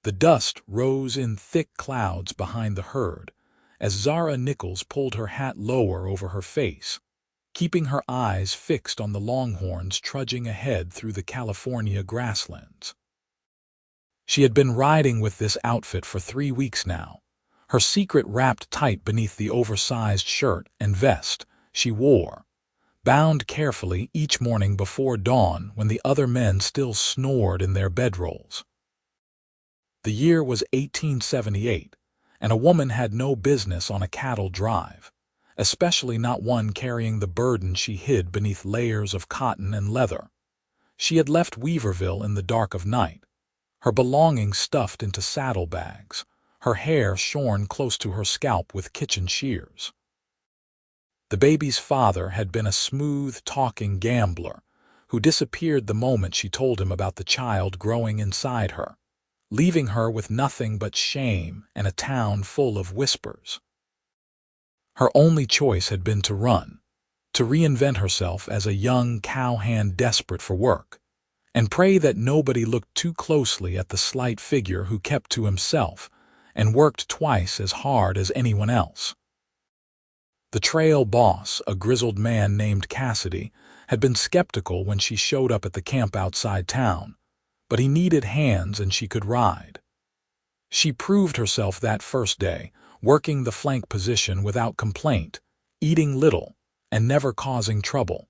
The dust rose in thick clouds behind the herd as Zara Nichols pulled her hat lower over her face, keeping her eyes fixed on the longhorns trudging ahead through the California grasslands. She had been riding with this outfit for 3 weeks now, her secret wrapped tight beneath the oversized shirt and vest she wore, bound carefully each morning before dawn when the other men still snored in their bedrolls. The year was 1878, and a woman had no business on a cattle drive, especially not one carrying the burden she hid beneath layers of cotton and leather. She had left Weaverville in the dark of night, her belongings stuffed into saddlebags, her hair shorn close to her scalp with kitchen shears. The baby's father had been a smooth, talking gambler who disappeared the moment she told him about the child growing inside her, leaving her with nothing but shame and a town full of whispers. Her only choice had been to run, to reinvent herself as a young cowhand desperate for work, and pray that nobody looked too closely at the slight figure who kept to himself and worked twice as hard as anyone else. The trail boss, a grizzled man named Cassidy, had been skeptical when she showed up at the camp outside town, but he needed hands and she could ride. She proved herself that first day, working the flank position without complaint, eating little, and never causing trouble.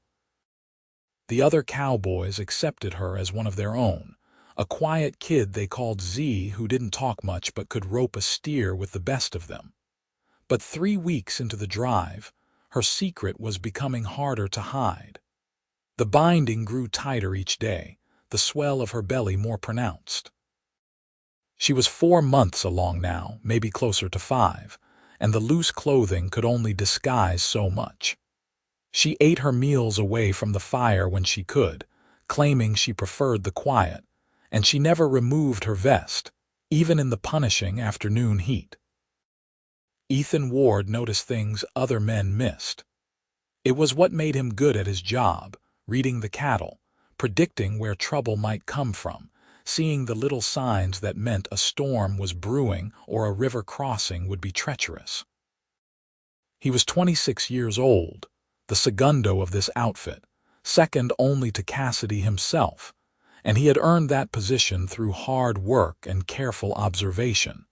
The other cowboys accepted her as one of their own, a quiet kid they called Z who didn't talk much but could rope a steer with the best of them. But 3 weeks into the drive, her secret was becoming harder to hide. The binding grew tighter each day, the swell of her belly more pronounced. She was 4 months along now, maybe closer to 5, and the loose clothing could only disguise so much. She ate her meals away from the fire when she could, claiming she preferred the quiet, and she never removed her vest, even in the punishing afternoon heat. Ethan Ward noticed things other men missed. It was what made him good at his job, reading the cattle, predicting where trouble might come from, seeing the little signs that meant a storm was brewing or a river crossing would be treacherous. He was 26 years old, the segundo of this outfit, second only to Cassidy himself, and he had earned that position through hard work and careful observation.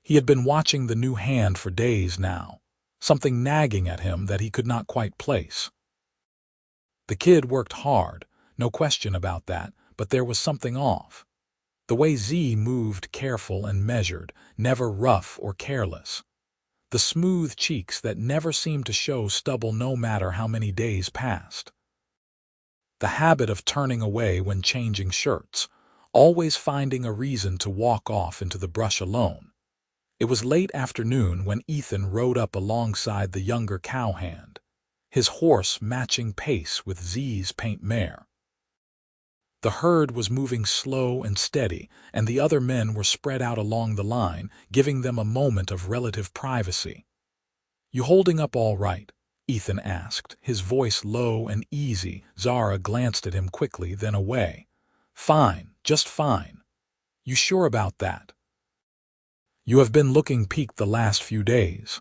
He had been watching the new hand for days now, something nagging at him that he could not quite place. The kid worked hard, no question about that, but there was something off. The way Z moved careful and measured, never rough or careless. The smooth cheeks that never seemed to show stubble no matter how many days passed. The habit of turning away when changing shirts, always finding a reason to walk off into the brush alone. It was late afternoon when Ethan rode up alongside the younger cowhand, his horse matching pace with Z's paint mare. The herd was moving slow and steady, and the other men were spread out along the line, giving them a moment of relative privacy. "You holding up all right?" Ethan asked, his voice low and easy. Zara glanced at him quickly, then away. "Fine, just fine. You sure about that?" "You have been looking peaked the last few days.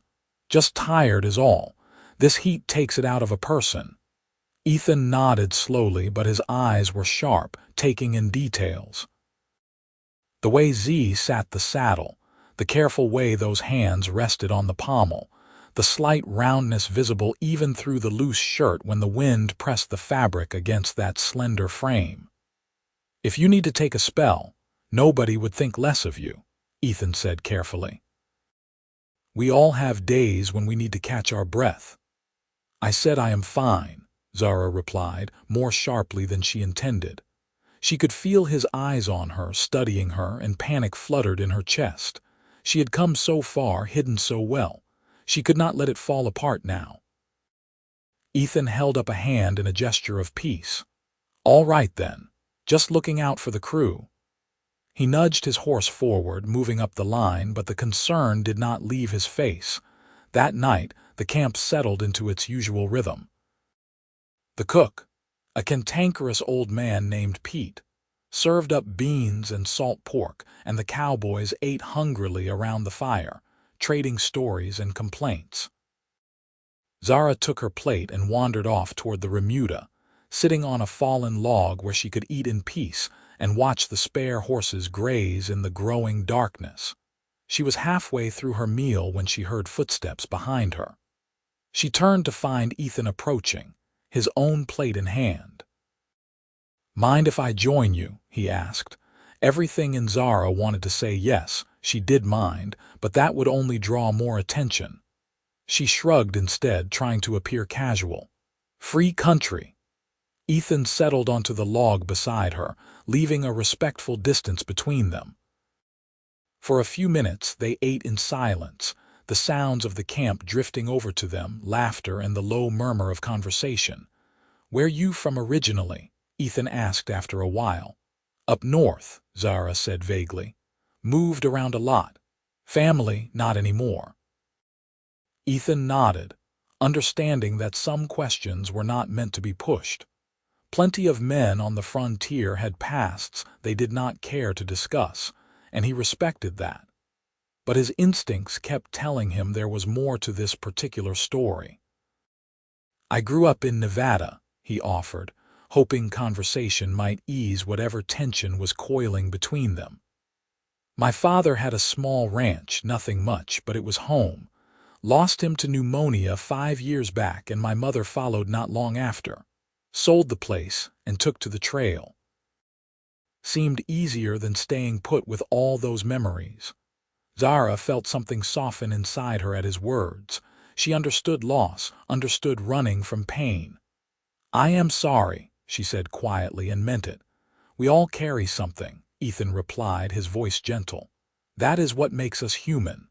Just tired is all. This heat takes it out of a person." Ethan nodded slowly, but his eyes were sharp, taking in details. The way Z sat the saddle, the careful way those hands rested on the pommel, the slight roundness visible even through the loose shirt when the wind pressed the fabric against that slender frame. "If you need to take a spell, nobody would think less of you," Ethan said carefully. "We all have days when we need to catch our breath." "I said I am fine," Zara replied, more sharply than she intended. She could feel his eyes on her, studying her, and panic fluttered in her chest. She had come so far, hidden so well. She could not let it fall apart now. Ethan held up a hand in a gesture of peace. "All right then, just looking out for the crew." He nudged his horse forward, moving up the line, but the concern did not leave his face. That night, the camp settled into its usual rhythm. The cook, a cantankerous old man named Pete, served up beans and salt pork, and the cowboys ate hungrily around the fire, trading stories and complaints. Zara took her plate and wandered off toward the remuda, sitting on a fallen log where she could eat in peace and watch the spare horses graze in the growing darkness. She was halfway through her meal when she heard footsteps behind her. She turned to find Ethan approaching, his own plate in hand. "Mind if I join you?" he asked. Everything in Zara wanted to say yes, she did mind, but that would only draw more attention. She shrugged instead, trying to appear casual. "Free country." Ethan settled onto the log beside her, leaving a respectful distance between them. For a few minutes they ate in silence, the sounds of the camp drifting over to them, laughter and the low murmur of conversation. "Where you from originally?" Ethan asked after a while. "Up north," Zara said vaguely. "Moved around a lot. Family, not anymore." Ethan nodded, understanding that some questions were not meant to be pushed. Plenty of men on the frontier had pasts they did not care to discuss, and he respected that. But his instincts kept telling him there was more to this particular story. "I grew up in Nevada," he offered, hoping conversation might ease whatever tension was coiling between them. "My father had a small ranch, nothing much, but it was home. Lost him to pneumonia 5 years back, and my mother followed not long after. Sold the place and took to the trail." Seemed easier than staying put with all those memories. Zara felt something soften inside her at his words. She understood loss, understood running from pain. "I am sorry," she said quietly, and meant it. "We all carry something," Ethan replied, his voice gentle. "That is what makes us human."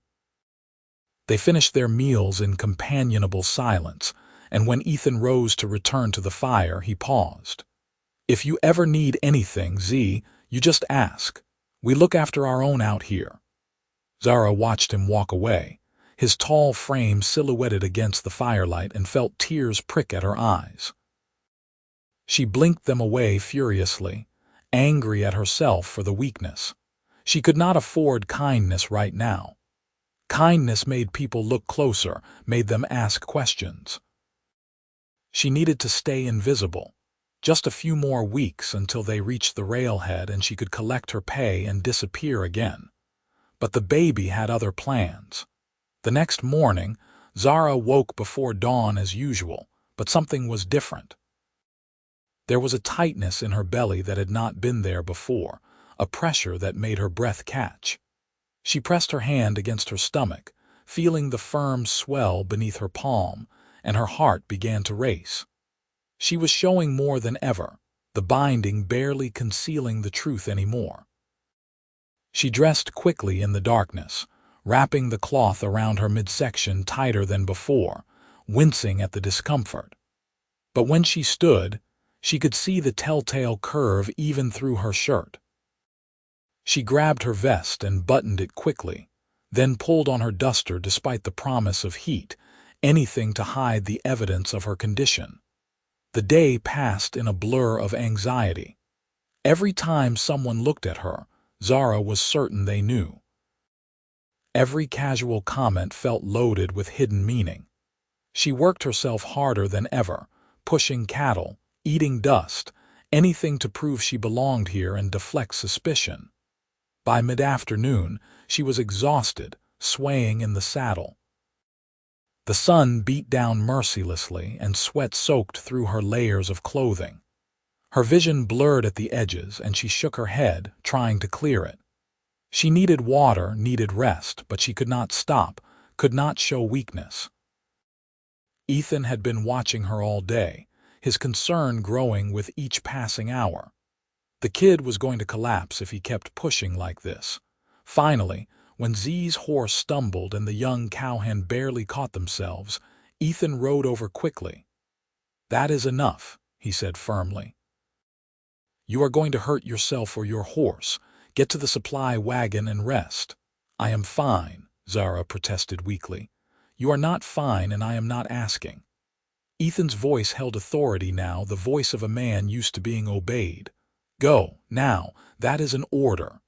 They finished their meals in companionable silence, and when Ethan rose to return to the fire, he paused. "If you ever need anything, Z, you just ask. We look after our own out here." Zara watched him walk away, his tall frame silhouetted against the firelight, and felt tears prick at her eyes. She blinked them away furiously, angry at herself for the weakness. She could not afford kindness right now. Kindness made people look closer, made them ask questions. She needed to stay invisible. Just a few more weeks until they reached the railhead and she could collect her pay and disappear again. But the baby had other plans. The next morning, Zara woke before dawn as usual, but something was different. There was a tightness in her belly that had not been there before, a pressure that made her breath catch. She pressed her hand against her stomach, feeling the firm swell beneath her palm, and her heart began to race. She was showing more than ever, the binding barely concealing the truth anymore. She dressed quickly in the darkness, wrapping the cloth around her midsection tighter than before, wincing at the discomfort. But when she stood, she could see the telltale curve even through her shirt. She grabbed her vest and buttoned it quickly, then pulled on her duster despite the promise of heat, anything to hide the evidence of her condition. The day passed in a blur of anxiety. Every time someone looked at her, Zara was certain they knew. Every casual comment felt loaded with hidden meaning. She worked herself harder than ever, pushing cattle, eating dust, anything to prove she belonged here and deflect suspicion. By mid-afternoon, she was exhausted, swaying in the saddle. The sun beat down mercilessly and sweat soaked through her layers of clothing. Her vision blurred at the edges and she shook her head, trying to clear it. She needed water, needed rest, but she could not stop, could not show weakness. Ethan had been watching her all day, his concern growing with each passing hour. The kid was going to collapse if he kept pushing like this. Finally, when Z's horse stumbled and the young cowhen barely caught themselves, Ethan rode over quickly. "That is enough," he said firmly. "You are going to hurt yourself or your horse. Get to the supply wagon and rest." "I am fine," Zara protested weakly. "You are not fine, and I am not asking." Ethan's voice held authority now, the voice of a man used to being obeyed. Go, now, that is an order.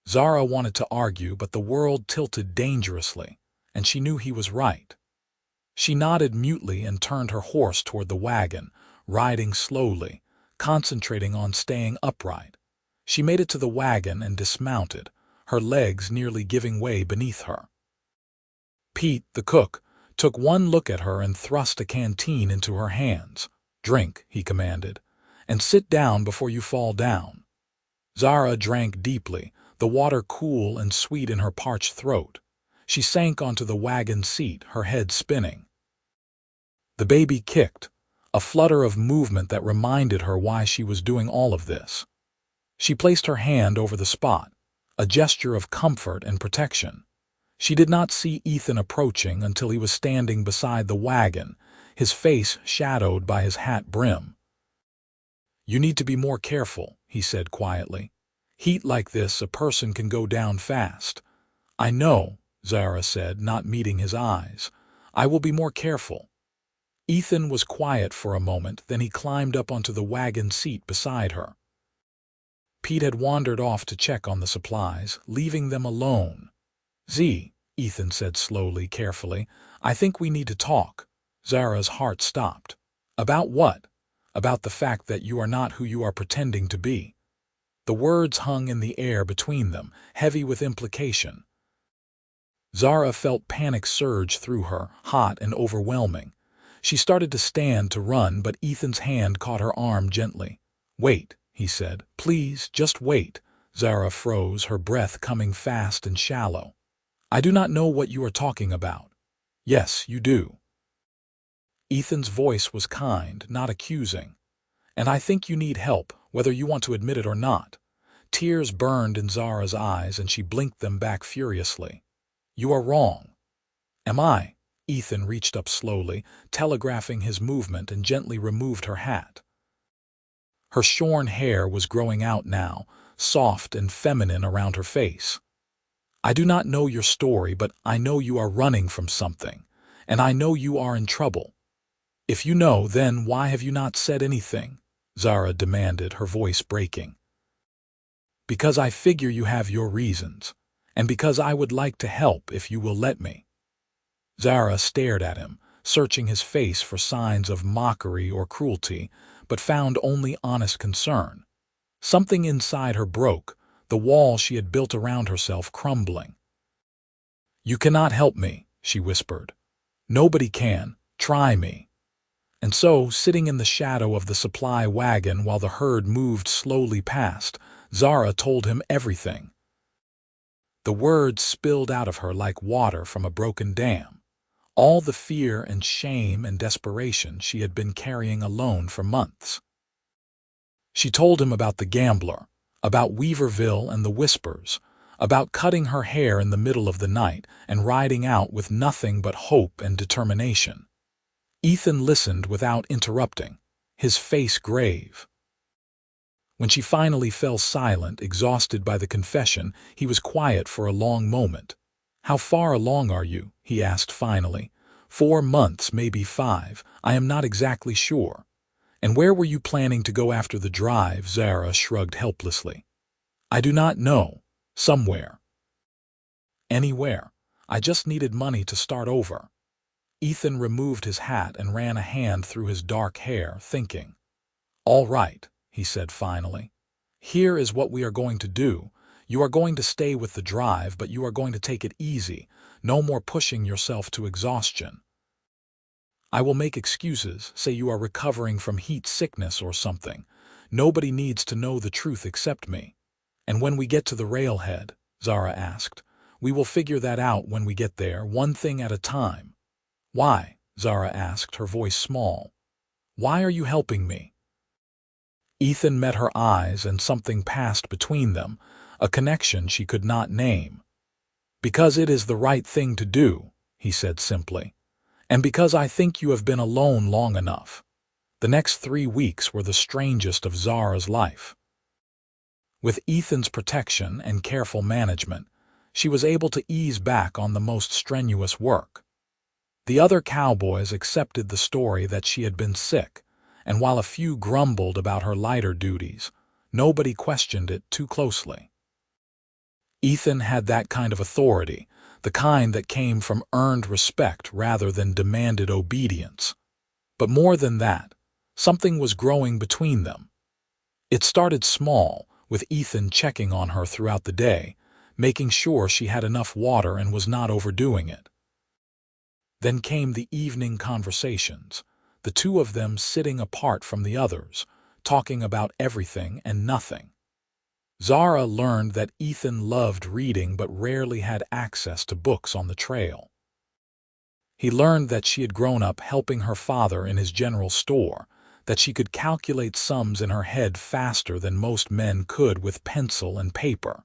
Zara wanted to argue, but the world tilted dangerously, and she knew he was right. She nodded mutely and turned her horse toward the wagon, riding slowly, concentrating on staying upright. She made it to the wagon and dismounted, her legs nearly giving way beneath her. Pete, the cook, took one look at her and thrust a canteen into her hands. "Drink," he commanded, "and sit down before you fall down." Zara drank deeply, the water cool and sweet in her parched throat. She sank onto the wagon seat, her head spinning. The baby kicked, a flutter of movement that reminded her why she was doing all of this. She placed her hand over the spot, a gesture of comfort and protection. She did not see Ethan approaching until he was standing beside the wagon, his face shadowed by his hat brim. "You need to be more careful," he said quietly. "Heat like this, a person can go down fast." "I know," Zara said, not meeting his eyes. "I will be more careful." Ethan was quiet for a moment, then he climbed up onto the wagon seat beside her. Pete had wandered off to check on the supplies, leaving them alone. "Z," Ethan said slowly, carefully, "I think we need to talk." Zara's heart stopped. "About what?" "About the fact that you are not who you are pretending to be." The words hung in the air between them, heavy with implication. Zara felt panic surge through her, hot and overwhelming. She started to stand to run, but Ethan's hand caught her arm gently. "Wait," he said. "Please, just wait." Zara froze, her breath coming fast and shallow. "I do not know what you are talking about." "Yes, you do." Ethan's voice was kind, not accusing. "And I think you need help, whether you want to admit it or not." Tears burned in Zara's eyes, and she blinked them back furiously. "You are wrong." "Am I?" Ethan reached up slowly, telegraphing his movement, and gently removed her hat. Her shorn hair was growing out now, soft and feminine around her face. "I do not know your story, but I know you are running from something, and I know you are in trouble. If you know, then why have you not said anything?" Zara demanded, her voice breaking. "Because I figure you have your reasons, and because I would like to help if you will let me." Zara stared at him, searching his face for signs of mockery or cruelty, but found only honest concern. Something inside her broke, the wall she had built around herself crumbling. "You cannot help me," she whispered. "Nobody can. Try me." And so, sitting in the shadow of the supply wagon while the herd moved slowly past, Zara told him everything. The words spilled out of her like water from a broken dam. All the fear and shame and desperation she had been carrying alone for months. She told him about the gambler, about Weaverville and the whispers, about cutting her hair in the middle of the night and riding out with nothing but hope and determination. Ethan listened without interrupting, his face grave. When she finally fell silent, exhausted by the confession, he was quiet for a long moment. "How far along are you?" he asked finally. 4 months, maybe 5, I am not exactly sure." "And where were you planning to go after the drive?" Zara shrugged helplessly. "I do not know. Somewhere." "Anywhere. I just needed money to start over." Ethan removed his hat and ran a hand through his dark hair, thinking. "All right," he said finally. "Here is what we are going to do. You are going to stay with the drive, but you are going to take it easy. No more pushing yourself to exhaustion. I will make excuses, say you are recovering from heat sickness or something. Nobody needs to know the truth except me." "And when we get to the railhead?" Zara asked. "We will figure that out when we get there, one thing at a time." "Why?" Zara asked, her voice small. "Why are you helping me?" Ethan met her eyes, and something passed between them, a connection she could not name. "Because it is the right thing to do," he said simply. "And because I think you have been alone long enough." The next 3 weeks were the strangest of Zara's life. With Ethan's protection and careful management, she was able to ease back on the most strenuous work. The other cowboys accepted the story that she had been sick, and while a few grumbled about her lighter duties, Nobody questioned it too closely. Ethan had that kind of authority, the kind that came from earned respect rather than demanded obedience. But more than that, something was growing between them. It started small, with Ethan checking on her throughout the day, making sure she had enough water and was not overdoing it. Then came the evening conversations, the two of them sitting apart from the others, talking about everything and nothing. Zara learned that Ethan loved reading but rarely had access to books on the trail. He learned that she had grown up helping her father in his general store, that she could calculate sums in her head faster than most men could with pencil and paper.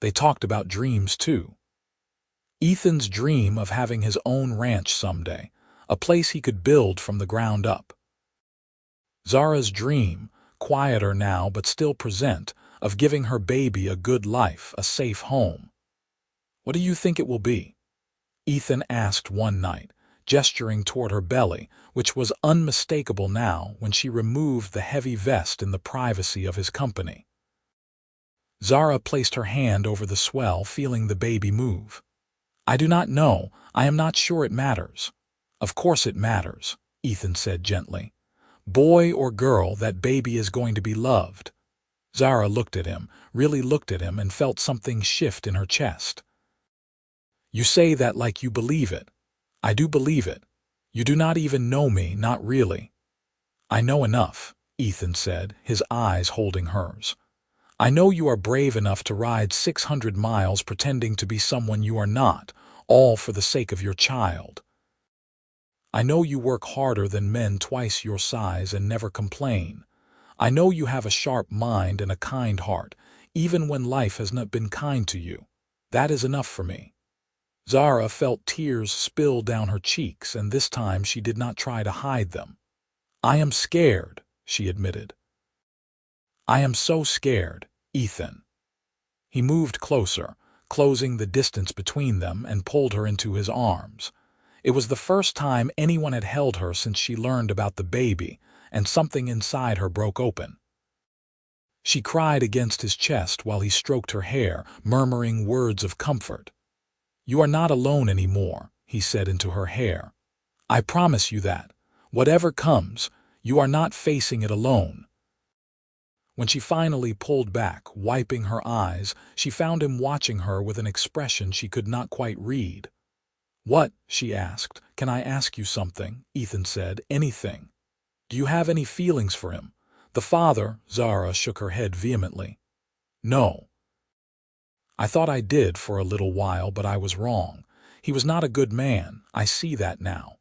They talked about dreams too. Ethan's dream of having his own ranch someday, a place he could build from the ground up. Zara's dream, quieter now but still present, of giving her baby a good life, a safe home. "What do you think it will be?" Ethan asked one night, gesturing toward her belly, which was unmistakable now when she removed the heavy vest in the privacy of his company. Zara placed her hand over the swell, feeling the baby move. "I do not know. I am not sure it matters." "Of course it matters," Ethan said gently. "Boy or girl, that baby is going to be loved." Zara looked at him, really looked at him, and felt something shift in her chest. "You say that like you believe it." "I do believe it. You do not even know me, not really." "I know enough," Ethan said, his eyes holding hers. "I know you are brave enough to ride 600 miles pretending to be someone you are not, all for the sake of your child. I know you work harder than men twice your size and never complain. I know you have a sharp mind and a kind heart, even when life has not been kind to you. That is enough for me." Zara felt tears spill down her cheeks, and this time she did not try to hide them. "I am scared," she admitted. "I am so scared, Ethan." He moved closer, closing the distance between them, and pulled her into his arms. It was the first time anyone had held her since she learned about the baby, and something inside her broke open. She cried against his chest while he stroked her hair, murmuring words of comfort. "You are not alone anymore," he said into her hair. "I promise you that. Whatever comes, you are not facing it alone." When she finally pulled back, wiping her eyes, she found him watching her with an expression she could not quite read. "What?" she asked. "Can I ask you something?" Ethan said. "Anything. Do you have any feelings for him? The father?" Zara shook her head vehemently. "No. I thought I did for a little while, but I was wrong. He was not a good man. I see that now."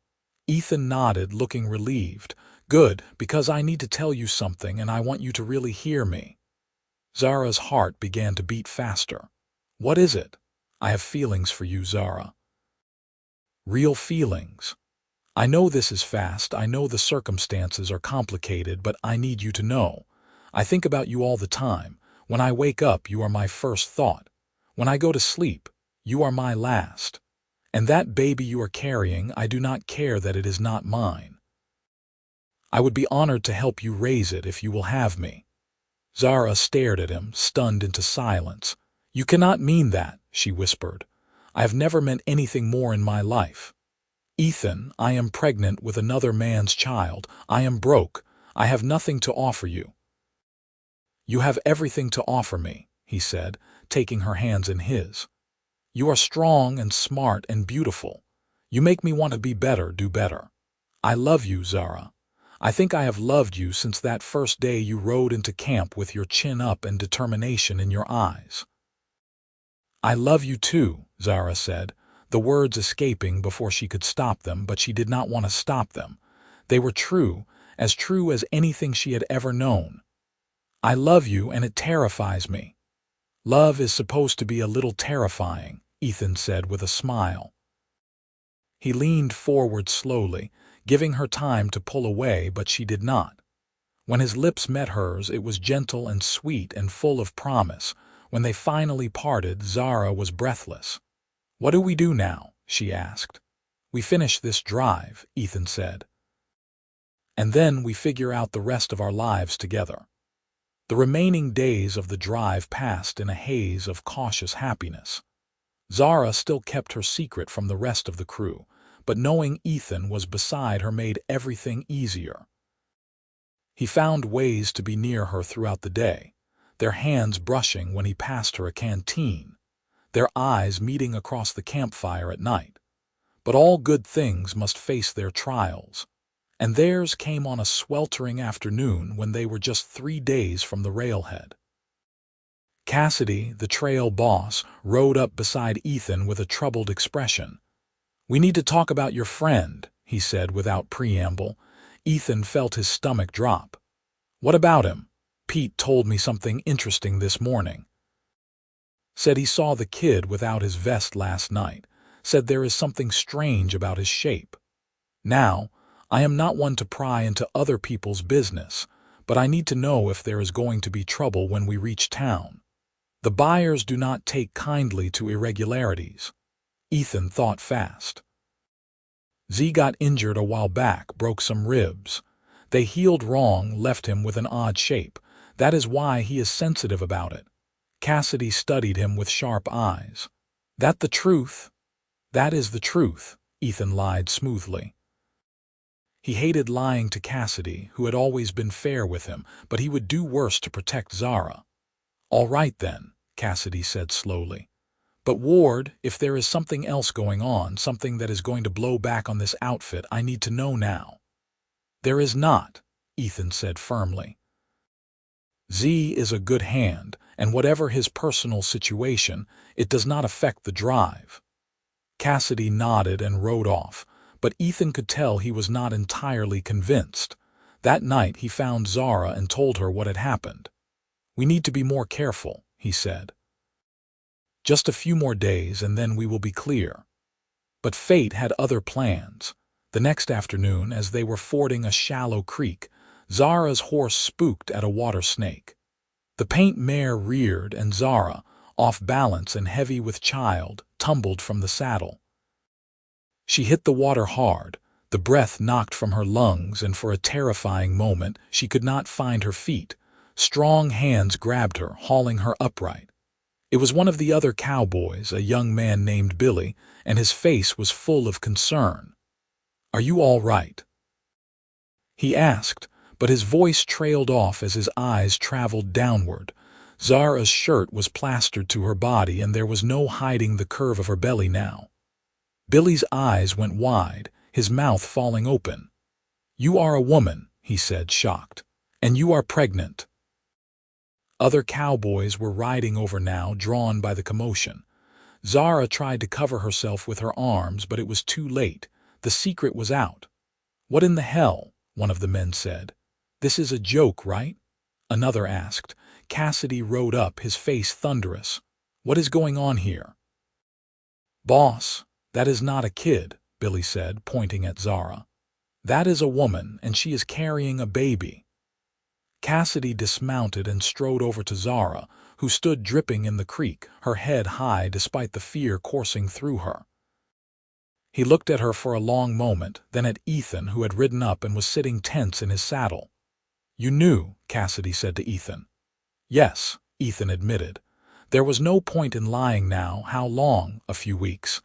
Ethan nodded, looking relieved. "Good, because I need to tell you something and I want you to really hear me." Zara's heart began to beat faster. "What is it?" "I have feelings for you, Zara." "Real feelings. I know this is fast, I know the circumstances are complicated, but I need you to know. I think about you all the time. When I wake up, you are my first thought. When I go to sleep, you are my last. And that baby you are carrying, I do not care that it is not mine. I would be honored to help you raise it if you will have me." Zara stared at him, stunned into silence. "You cannot mean that," she whispered. "I have never meant anything more in my life. Ethan, I am pregnant with another man's child. I am broke. I have nothing to offer you." "You have everything to offer me," he said, taking her hands in his. "You are strong and smart and beautiful. You make me want to be better, do better. I love you, Zara. I think I have loved you since that first day you rode into camp with your chin up and determination in your eyes." "I love you too," Zara said, the words escaping before she could stop them, but she did not want to stop them. They were true as anything she had ever known. "I love you, and it terrifies me." "Love is supposed to be a little terrifying," Ethan said with a smile. He leaned forward slowly, giving her time to pull away, but she did not. When his lips met hers, it was gentle and sweet and full of promise. When they finally parted, Zara was breathless. "What do we do now?" she asked. "We finish this drive," Ethan said. "And then we figure out the rest of our lives together." The remaining days of the drive passed in a haze of cautious happiness. Zara still kept her secret from the rest of the crew, but knowing Ethan was beside her made everything easier. He found ways to be near her throughout the day, their hands brushing when he passed her a canteen, their eyes meeting across the campfire at night. But all good things must face their trials, and theirs came on a sweltering afternoon when they were just 3 days from the railhead. Cassidy, the trail boss, rode up beside Ethan with a troubled expression. "We need to talk about your friend," he said without preamble. Ethan felt his stomach drop. "What about him?" "Pete told me something interesting this morning. Said he saw the kid without his vest last night. Said there is something strange about his shape. Now, I am not one to pry into other people's business, but I need to know if there is going to be trouble when we reach town. The buyers do not take kindly to irregularities." Ethan thought fast. "Z got injured a while back, broke some ribs. They healed wrong, left him with an odd shape. That is why he is sensitive about it." Cassidy studied him with sharp eyes. "That the truth?" "That is the truth," Ethan lied smoothly. He hated lying to Cassidy, who had always been fair with him, but he would do worse to protect Zara. "All right then," Cassidy said slowly. "But Ward, if there is something else going on, something that is going to blow back on this outfit, I need to know now." "There is not," Ethan said firmly. "Z is a good hand, and whatever his personal situation, it does not affect the drive." Cassidy nodded and rode off, but Ethan could tell he was not entirely convinced. That night he found Zara and told her what had happened. "We need to be more careful," he said. "Just a few more days and then we will be clear." But fate had other plans. The next afternoon, as they were fording a shallow creek, Zara's horse spooked at a water snake. The paint mare reared and Zara, off balance and heavy with child, tumbled from the saddle. She hit the water hard, the breath knocked from her lungs, and for a terrifying moment she could not find her feet. Strong hands grabbed her, hauling her upright. It was one of the other cowboys, a young man named Billy, and his face was full of concern. "Are you all right?" he asked, but his voice trailed off as his eyes traveled downward. Zara's shirt was plastered to her body, and there was no hiding the curve of her belly now. Billy's eyes went wide, his mouth falling open. "You are a woman," he said, shocked, "and you are pregnant." Other cowboys were riding over now, drawn by the commotion. Zara tried to cover herself with her arms, but it was too late. The secret was out. "What in the hell?" one of the men said. "This is a joke, right?" another asked. Cassidy rode up, his face thunderous. "What is going on here?" "Boss, that is not a kid," Billy said, pointing at Zara. "That is a woman, and she is carrying a baby." Cassidy dismounted and strode over to Zara, who stood dripping in the creek, her head high despite the fear coursing through her. He looked at her for a long moment, then at Ethan, who had ridden up and was sitting tense in his saddle. "You knew," Cassidy said to Ethan. "Yes," Ethan admitted. There was no point in lying now. How long? A few weeks.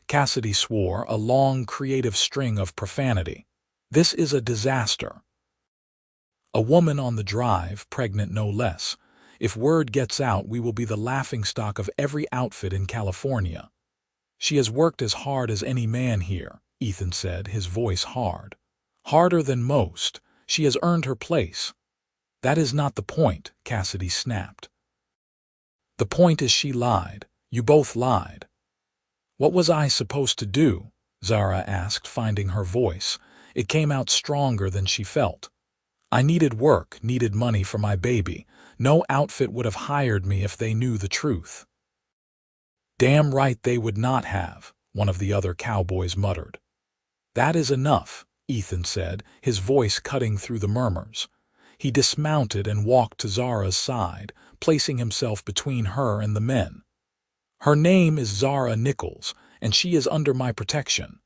Cassidy swore, a long, creative string of profanity. "This is a disaster. A woman on the drive, pregnant no less. If word gets out, we will be the laughingstock of every outfit in California." "She has worked as hard as any man here," Ethan said, his voice hard. "Harder than most. She has earned her place." "That is not the point," Cassidy snapped. "The point is she lied. You both lied." "What was I supposed to do?" Zara asked, finding her voice. It came out stronger than she felt. "I needed work, needed money for my baby. No outfit would have hired me if they knew the truth." "Damn right they would not have," one of the other cowboys muttered. "That is enough," Ethan said, his voice cutting through the murmurs. He dismounted and walked to Zara's side, placing himself between her and the men. "Her name is Zara Nichols, and she is under my protection.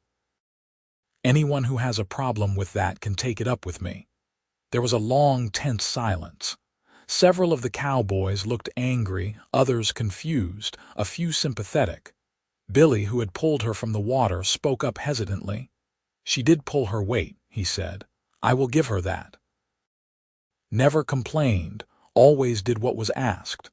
Anyone who has a problem with that can take it up with me." There was a long, tense silence. Several of the cowboys looked angry, others confused, a few sympathetic. Billy, who had pulled her from the water, spoke up hesitantly. "She did pull her weight," he said. "I will give her that. Never complained, always did what was asked."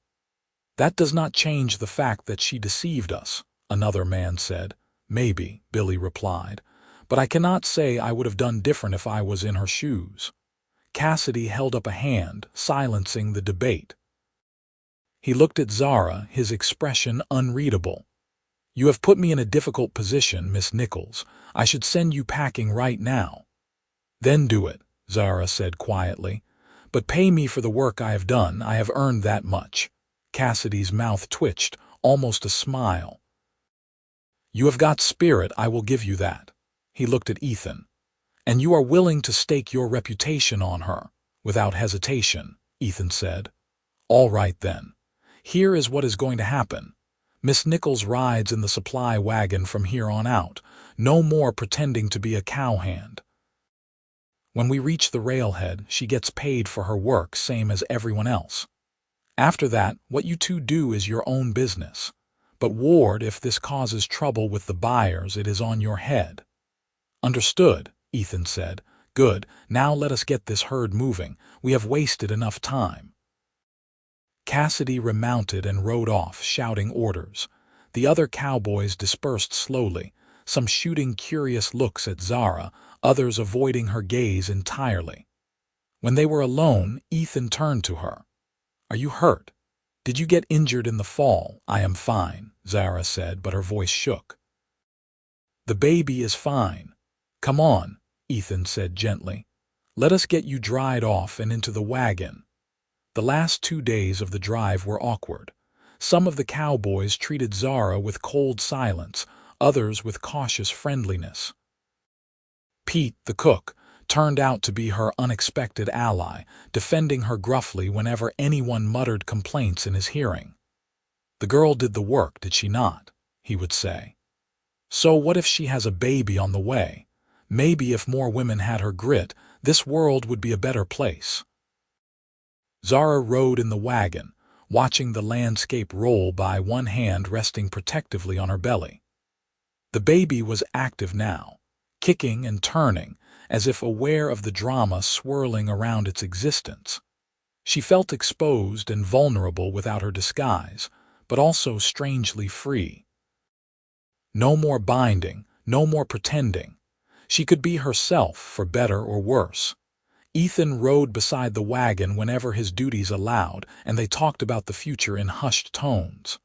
"That does not change the fact that she deceived us," another man said. "Maybe," Billy replied, "but I cannot say I would have done different if I was in her shoes." Cassidy held up a hand, silencing the debate. He looked at Zara, his expression unreadable. "You have put me in a difficult position, Miss Nichols. I should send you packing right now." "Then do it," Zara said quietly. "But pay me for the work I have done. I have earned that much." Cassidy's mouth twitched, almost a smile. "You have got spirit, I will give you that." He looked at Ethan. "And you are willing to stake your reputation on her?" "Without hesitation," Ethan said. "All right then. Here is what is going to happen. Miss Nichols rides in the supply wagon from here on out. No more pretending to be a cowhand. When we reach the railhead, she gets paid for her work, same as everyone else. After that, what you two do is your own business. But Ward, if this causes trouble with the buyers, it is on your head." "Understood," Ethan said. "Good, now let us get this herd moving. We have wasted enough time." Cassidy remounted and rode off, shouting orders. The other cowboys dispersed slowly, some shooting curious looks at Zara, others avoiding her gaze entirely. When they were alone, Ethan turned to her. "Are you hurt? Did you get injured in the fall?" "I am fine," Zara said, but her voice shook. "The baby is fine. Come on," Ethan said gently. "Let us get you dried off and into the wagon." The last 2 days of the drive were awkward. Some of the cowboys treated Zara with cold silence, others with cautious friendliness. Pete, the cook, turned out to be her unexpected ally, defending her gruffly whenever anyone muttered complaints in his hearing. "The girl did the work, did she not?" he would say. "So what if she has a baby on the way? Maybe if more women had her grit, this world would be a better place." Zara rode in the wagon, watching the landscape roll by, one hand resting protectively on her belly. The baby was active now, kicking and turning, as if aware of the drama swirling around its existence. She felt exposed and vulnerable without her disguise, but also strangely free. No more binding, no more pretending. She could be herself, for better or worse. Ethan rode beside the wagon whenever his duties allowed, and they talked about the future in hushed tones.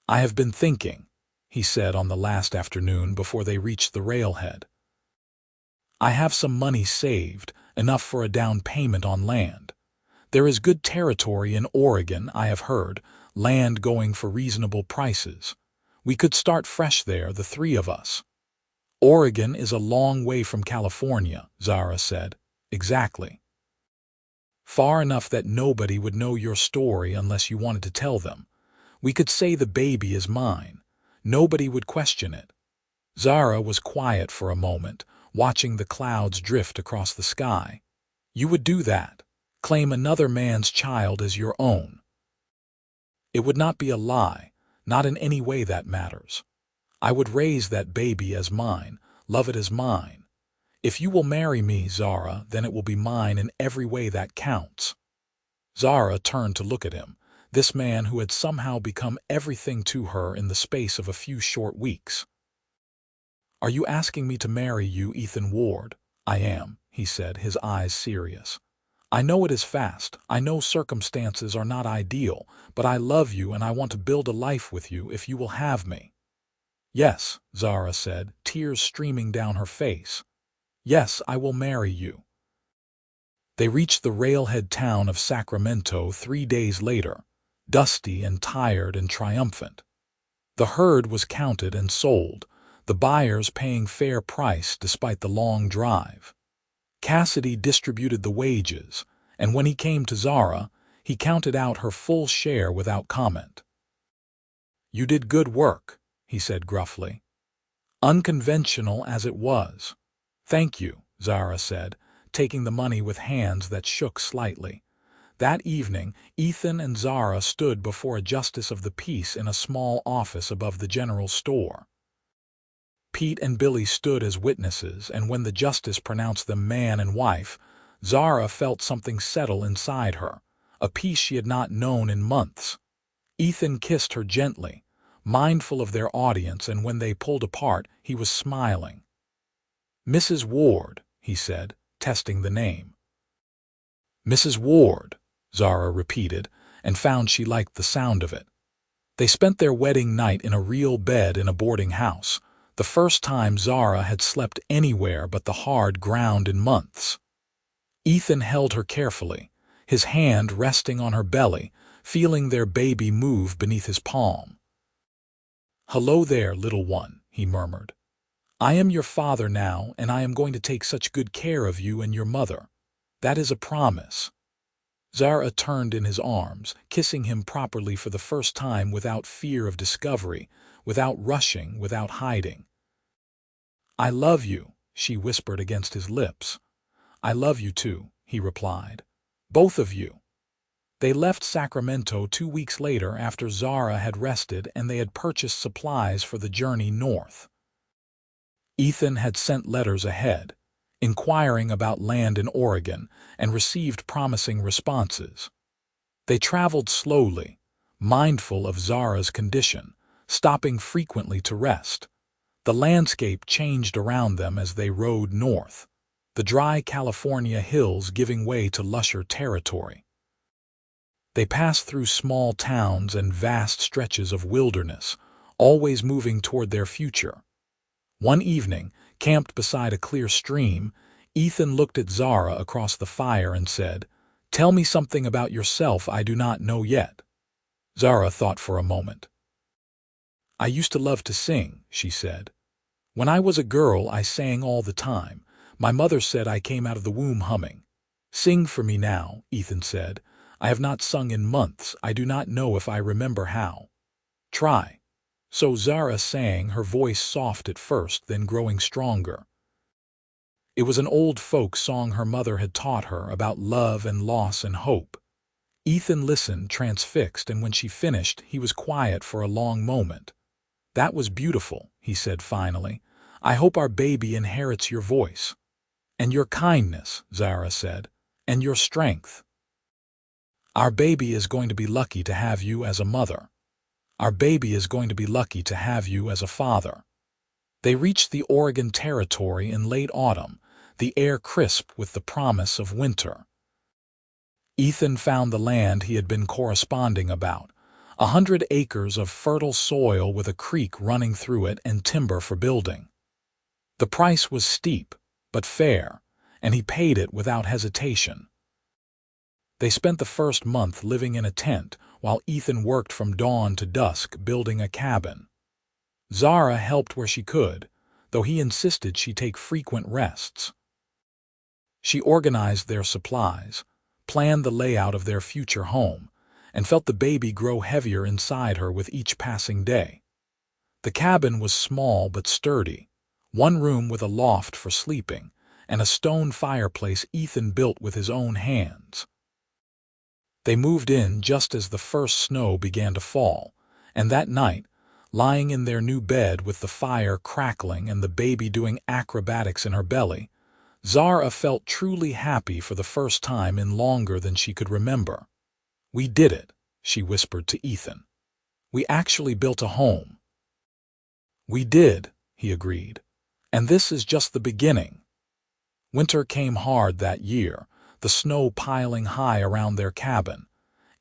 "I have been thinking," he said on the last afternoon before they reached the railhead. "I have some money saved, enough for a down payment on land. There is good territory in Oregon, I have heard, land going for reasonable prices. We could start fresh there, the three of us." "Oregon is a long way from California," Zara said. "Exactly. Far enough that nobody would know your story unless you wanted to tell them. We could say the baby is mine. Nobody would question it." Zara was quiet for a moment, watching the clouds drift across the sky. "You would do that? Claim another man's child as your own?" "It would not be a lie, not in any way that matters. I would raise that baby as mine, love it as mine. If you will marry me, Zara, then it will be mine in every way that counts." Zara turned to look at him, this man who had somehow become everything to her in the space of a few short weeks. "Are you asking me to marry you, Ethan Ward?" "I am," he said, his eyes serious. "I know it is fast, I know circumstances are not ideal, but I love you and I want to build a life with you if you will have me." "Yes," Zara said, tears streaming down her face. "Yes, I will marry you." They reached the railhead town of Sacramento 3 days later, dusty and tired and triumphant. The herd was counted and sold, the buyers paying fair price despite the long drive. Cassidy distributed the wages, and when he came to Zara, he counted out her full share without comment. "You did good work," he said gruffly. "Unconventional as it was." "Thank you," Zara said, taking the money with hands that shook slightly. That evening, Ethan and Zara stood before a justice of the peace in a small office above the general store. Pete and Billy stood as witnesses, and when the justice pronounced them man and wife, Zara felt something settle inside her, a peace she had not known in months. Ethan kissed her gently, mindful of their audience, and when they pulled apart, he was smiling. "Mrs. Ward," he said, testing the name. "Mrs. Ward," Zara repeated, and found she liked the sound of it. They spent their wedding night in a real bed in a boarding house, the first time Zara had slept anywhere but the hard ground in months. Ethan held her carefully, his hand resting on her belly, feeling their baby move beneath his palm. "Hello there, little one," he murmured. "I am your father now, and I am going to take such good care of you and your mother. That is a promise." Zara turned in his arms, kissing him properly for the first time without fear of discovery, without rushing, without hiding. "I love you," she whispered against his lips. "I love you too," he replied. "Both of you." They left Sacramento 2 weeks later after Zara had rested and they had purchased supplies for the journey north. Ethan had sent letters ahead, inquiring about land in Oregon, and received promising responses. They traveled slowly, mindful of Zara's condition, stopping frequently to rest. The landscape changed around them as they rode north, the dry California hills giving way to lusher territory. They passed through small towns and vast stretches of wilderness, always moving toward their future. One evening, camped beside a clear stream, Ethan looked at Zara across the fire and said, "Tell me something about yourself I do not know yet." Zara thought for a moment. "I used to love to sing," she said. "When I was a girl, I sang all the time. My mother said I came out of the womb humming." "Sing for me now," Ethan said. "I have not sung in months. I do not know if I remember how." "Try." So Zara sang, her voice soft at first, then growing stronger. It was an old folk song her mother had taught her about love and loss and hope. Ethan listened, transfixed, and when she finished, he was quiet for a long moment. "That was beautiful," he said finally. "I hope our baby inherits your voice." "And your kindness," Zara said, "and your strength. Our baby is going to be lucky to have you as a mother. Our baby is going to be lucky to have you as a father." They reached the Oregon Territory in late autumn, the air crisp with the promise of winter. Ethan found the land he had been corresponding about, 100 acres of fertile soil with a creek running through it and timber for building. The price was steep, but fair, and he paid it without hesitation. They spent the first month living in a tent while Ethan worked from dawn to dusk building a cabin. Zara helped where she could, though he insisted she take frequent rests. She organized their supplies, planned the layout of their future home, and felt the baby grow heavier inside her with each passing day. The cabin was small but sturdy, one room with a loft for sleeping, and a stone fireplace Ethan built with his own hands. They moved in just as the first snow began to fall, and that night, lying in their new bed with the fire crackling and the baby doing acrobatics in her belly, Zara felt truly happy for the first time in longer than she could remember. "We did it," she whispered to Ethan. "We actually built a home." "We did," he agreed. "And this is just the beginning." Winter came hard that year, the snow piling high around their cabin.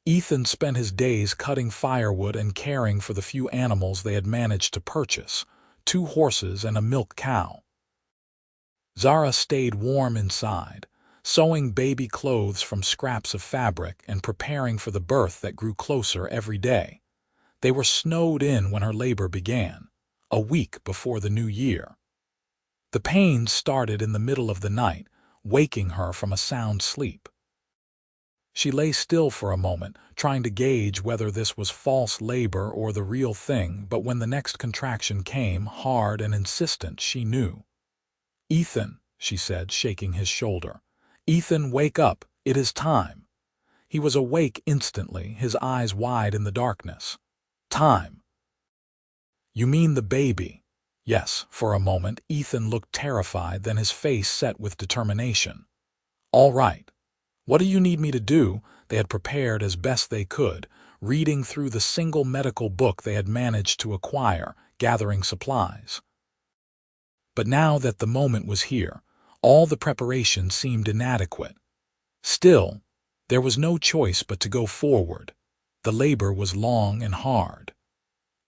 Ethan spent his days cutting firewood and caring for the few animals they had managed to purchase, 2 horses and a milk cow. Zara stayed warm inside, sewing baby clothes from scraps of fabric and preparing for the birth that grew closer every day. They were snowed in when her labor began, a week before the new year. The pains started in the middle of the night, waking her from a sound sleep. She lay still for a moment, trying to gauge whether this was false labor or the real thing, but when the next contraction came, hard and insistent, she knew. "Ethan," she said, shaking his shoulder. "Ethan, wake up. It is time." He was awake instantly, his eyes wide in the darkness. Time. You mean the baby? Yes, for a moment, Ethan looked terrified, then his face set with determination. All right. What do you need me to do? They had prepared as best they could, reading through the single medical book they had managed to acquire, gathering supplies. But now that the moment was here, all the preparation seemed inadequate. Still, there was no choice but to go forward. The labor was long and hard.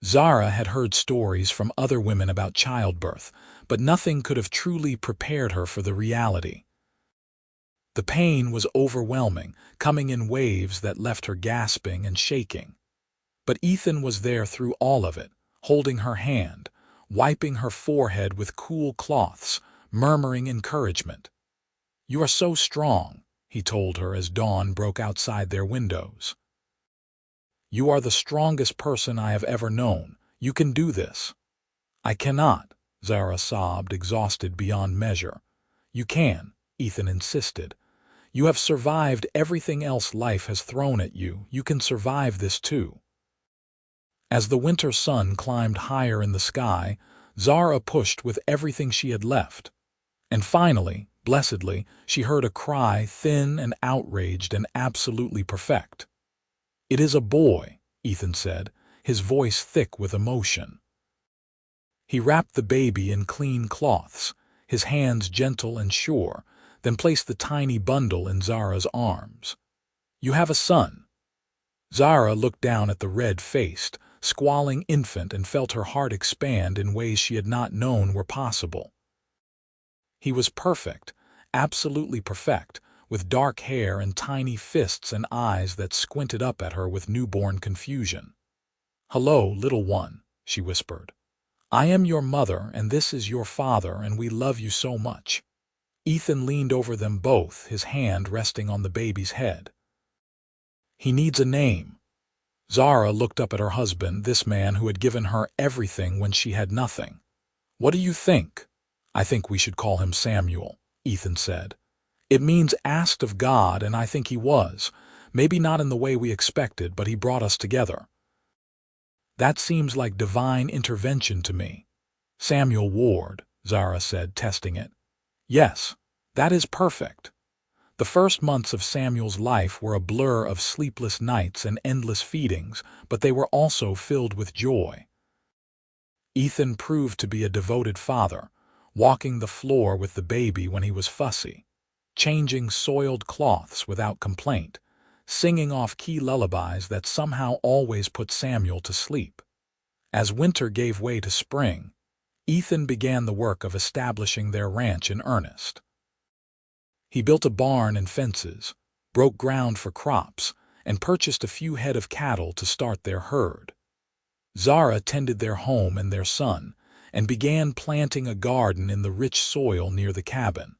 Zara had heard stories from other women about childbirth, but nothing could have truly prepared her for the reality. The pain was overwhelming, coming in waves that left her gasping and shaking. But Ethan was there through all of it, holding her hand, wiping her forehead with cool cloths, murmuring encouragement. "You are so strong," he told her as dawn broke outside their windows. "You are the strongest person I have ever known. You can do this." "I cannot," Zara sobbed, exhausted beyond measure. "You can," Ethan insisted. "You have survived everything else life has thrown at you. You can survive this too." As the winter sun climbed higher in the sky, Zara pushed with everything she had left. And finally, blessedly, she heard a cry, thin and outraged and absolutely perfect. "It is a boy," Ethan said, his voice thick with emotion. He wrapped the baby in clean cloths, his hands gentle and sure, then placed the tiny bundle in Zara's arms. "You have a son." Zara looked down at the red-faced, squalling infant and felt her heart expand in ways she had not known were possible. He was perfect, absolutely perfect, with dark hair and tiny fists and eyes that squinted up at her with newborn confusion. "Hello, little one," she whispered. "I am your mother, and this is your father, and we love you so much." Ethan leaned over them both, his hand resting on the baby's head. "He needs a name." Zara looked up at her husband, this man who had given her everything when she had nothing. "What do you think?" "I think we should call him Samuel," Ethan said. "It means asked of God, and I think he was. Maybe not in the way we expected, but he brought us together." "That seems like divine intervention to me." "Samuel Ward," Zara said, testing it. "Yes, that is perfect." The first months of Samuel's life were a blur of sleepless nights and endless feedings, but they were also filled with joy. Ethan proved to be a devoted father, walking the floor with the baby when he was fussy, changing soiled cloths without complaint, singing off key lullabies that somehow always put Samuel to sleep. As winter gave way to spring, Ethan began the work of establishing their ranch in earnest. He built a barn and fences, broke ground for crops, and purchased a few head of cattle to start their herd. Zara tended their home and their son, and began planting a garden in the rich soil near the cabin.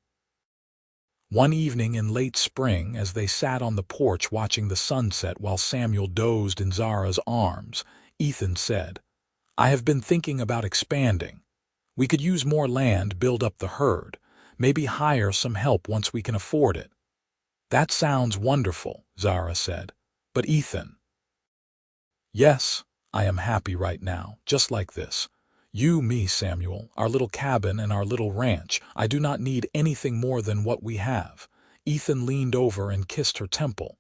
One evening in late spring, as they sat on the porch watching the sunset while Samuel dozed in Zara's arms, Ethan said, "I have been thinking about expanding. We could use more land, build up the herd, maybe hire some help once we can afford it." "That sounds wonderful," Zara said. "But Ethan." "Yes, I am happy right now, just like this. You, me, Samuel, our little cabin and our little ranch. I do not need anything more than what we have." Ethan leaned over and kissed her temple.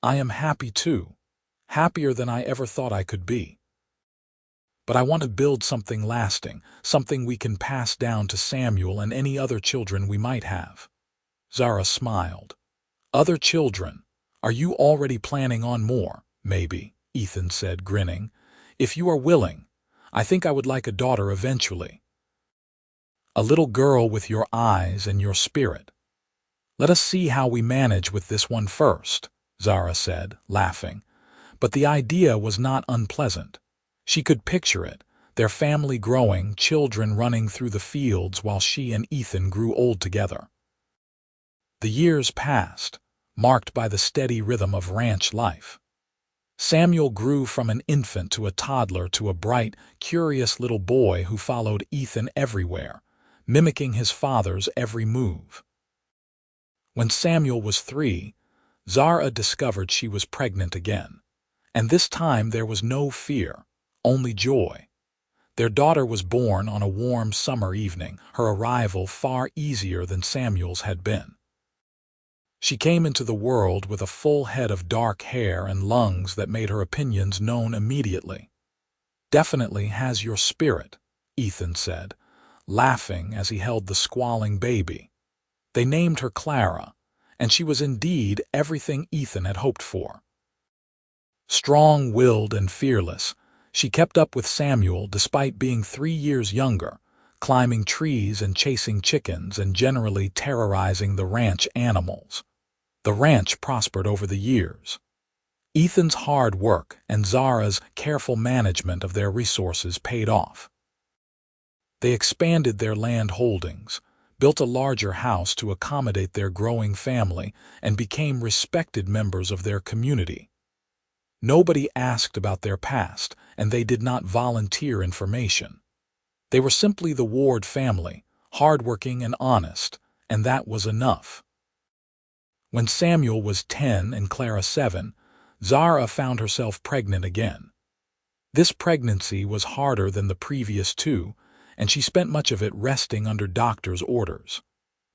"I am happy too, happier than I ever thought I could be. But I want to build something lasting, something we can pass down to Samuel and any other children we might have." Zara smiled. "Other children? Are you already planning on more?" "Maybe," Ethan said, grinning. "If you are willing, I think I would like a daughter eventually. A little girl with your eyes and your spirit." "Let us see how we manage with this one first," Zara said, laughing. But the idea was not unpleasant. She could picture it, their family growing, children running through the fields while she and Ethan grew old together. The years passed, marked by the steady rhythm of ranch life. Samuel grew from an infant to a toddler to a bright, curious little boy who followed Ethan everywhere, mimicking his father's every move. When Samuel was 3, Zara discovered she was pregnant again. And this time there was no fear, only joy. Their daughter was born on a warm summer evening, her arrival far easier than Samuel's had been. She came into the world with a full head of dark hair and lungs that made her opinions known immediately. "Definitely has your spirit," Ethan said, laughing as he held the squalling baby. They named her Clara, and she was indeed everything Ethan had hoped for. Strong-willed and fearless, she kept up with Samuel despite being 3 years younger, climbing trees and chasing chickens and generally terrorizing the ranch animals. The ranch prospered over the years. Ethan's hard work and Zara's careful management of their resources paid off. They expanded their land holdings, built a larger house to accommodate their growing family, and became respected members of their community. Nobody asked about their past, and they did not volunteer information. They were simply the Ward family, hardworking and honest, and that was enough. When Samuel was 10 and Clara 7, Zara found herself pregnant again. This pregnancy was harder than the previous two, and she spent much of it resting under doctor's orders.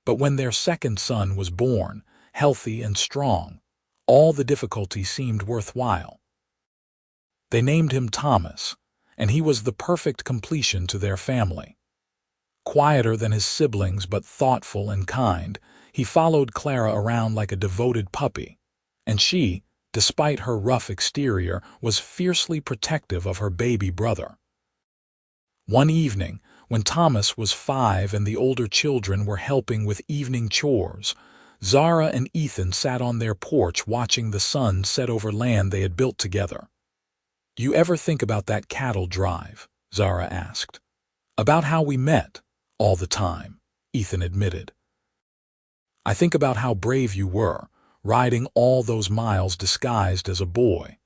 But when their second son was born, healthy and strong, all the difficulty seemed worthwhile. They named him Thomas, and he was the perfect completion to their family. Quieter than his siblings but thoughtful and kind, he followed Clara around like a devoted puppy, and she, despite her rough exterior, was fiercely protective of her baby brother. One evening, when Thomas was 5 and the older children were helping with evening chores, Zara and Ethan sat on their porch watching the sun set over land they had built together. "Do you ever think about that cattle drive?" Zara asked. "About how we met?" "All the time," Ethan admitted. "I think about how brave you were, riding all those miles disguised as a boy.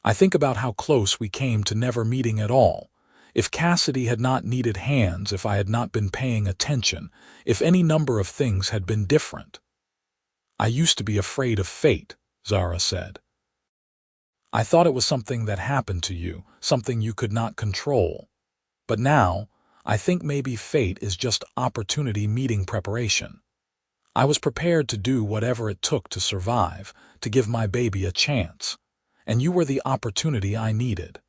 I think about how close we came to never meeting at all. If Cassidy had not needed hands, if I had not been paying attention, if any number of things had been different." "I used to be afraid of fate," Zara said. "I thought it was something that happened to you, something you could not control. But now, I think maybe fate is just opportunity meeting preparation. I was prepared to do whatever it took to survive, to give my baby a chance. And you were the opportunity I needed."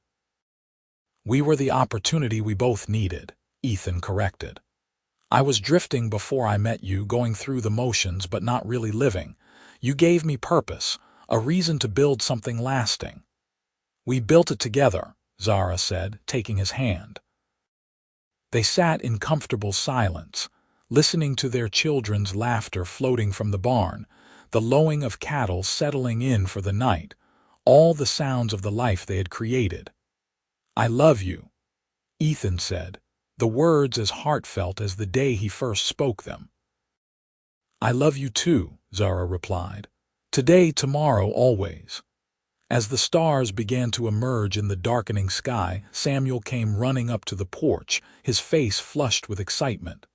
"We were the opportunity we both needed," Ethan corrected. "I was drifting before I met you, going through the motions but not really living. You gave me purpose, a reason to build something lasting." "We built it together," Zara said, taking his hand. They sat in comfortable silence, listening to their children's laughter floating from the barn, the lowing of cattle settling in for the night, all the sounds of the life they had created. "I love you," Ethan said, the words as heartfelt as the day he first spoke them. "I love you too," Zara replied. "Today, tomorrow, always." As the stars began to emerge in the darkening sky, Samuel came running up to the porch, his face flushed with excitement.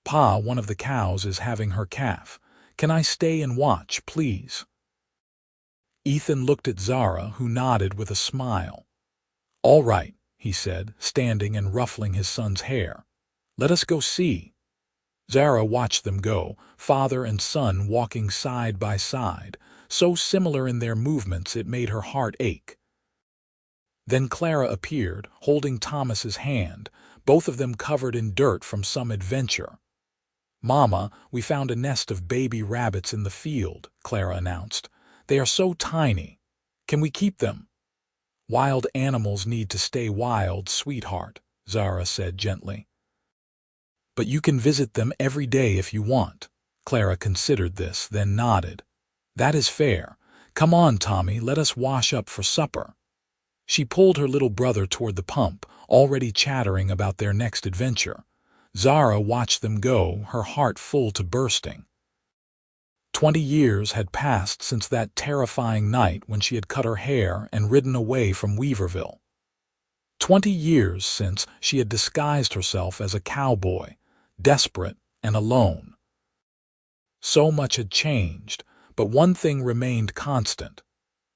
"Pa, one of the cows is having her calf. Can I stay and watch, please?" Ethan looked at Zara, who nodded with a smile. "All right," he said, standing and ruffling his son's hair. "Let us go see." Zara watched them go, father and son walking side by side, so similar in their movements it made her heart ache. Then Clara appeared, holding Thomas's hand, both of them covered in dirt from some adventure. "Mama, we found a nest of baby rabbits in the field," Clara announced. "They are so tiny. Can we keep them?" "Wild animals need to stay wild, sweetheart," Zara said gently. "But you can visit them every day if you want." Clara considered this, then nodded. "That is fair. Come on, Tommy, let us wash up for supper." She pulled her little brother toward the pump, already chattering about their next adventure. Zara watched them go, her heart full to bursting. 20 years had passed since that terrifying night when she had cut her hair and ridden away from Weaverville. 20 years since she had disguised herself as a cowboy, desperate and alone. So much had changed, But one thing remained constant.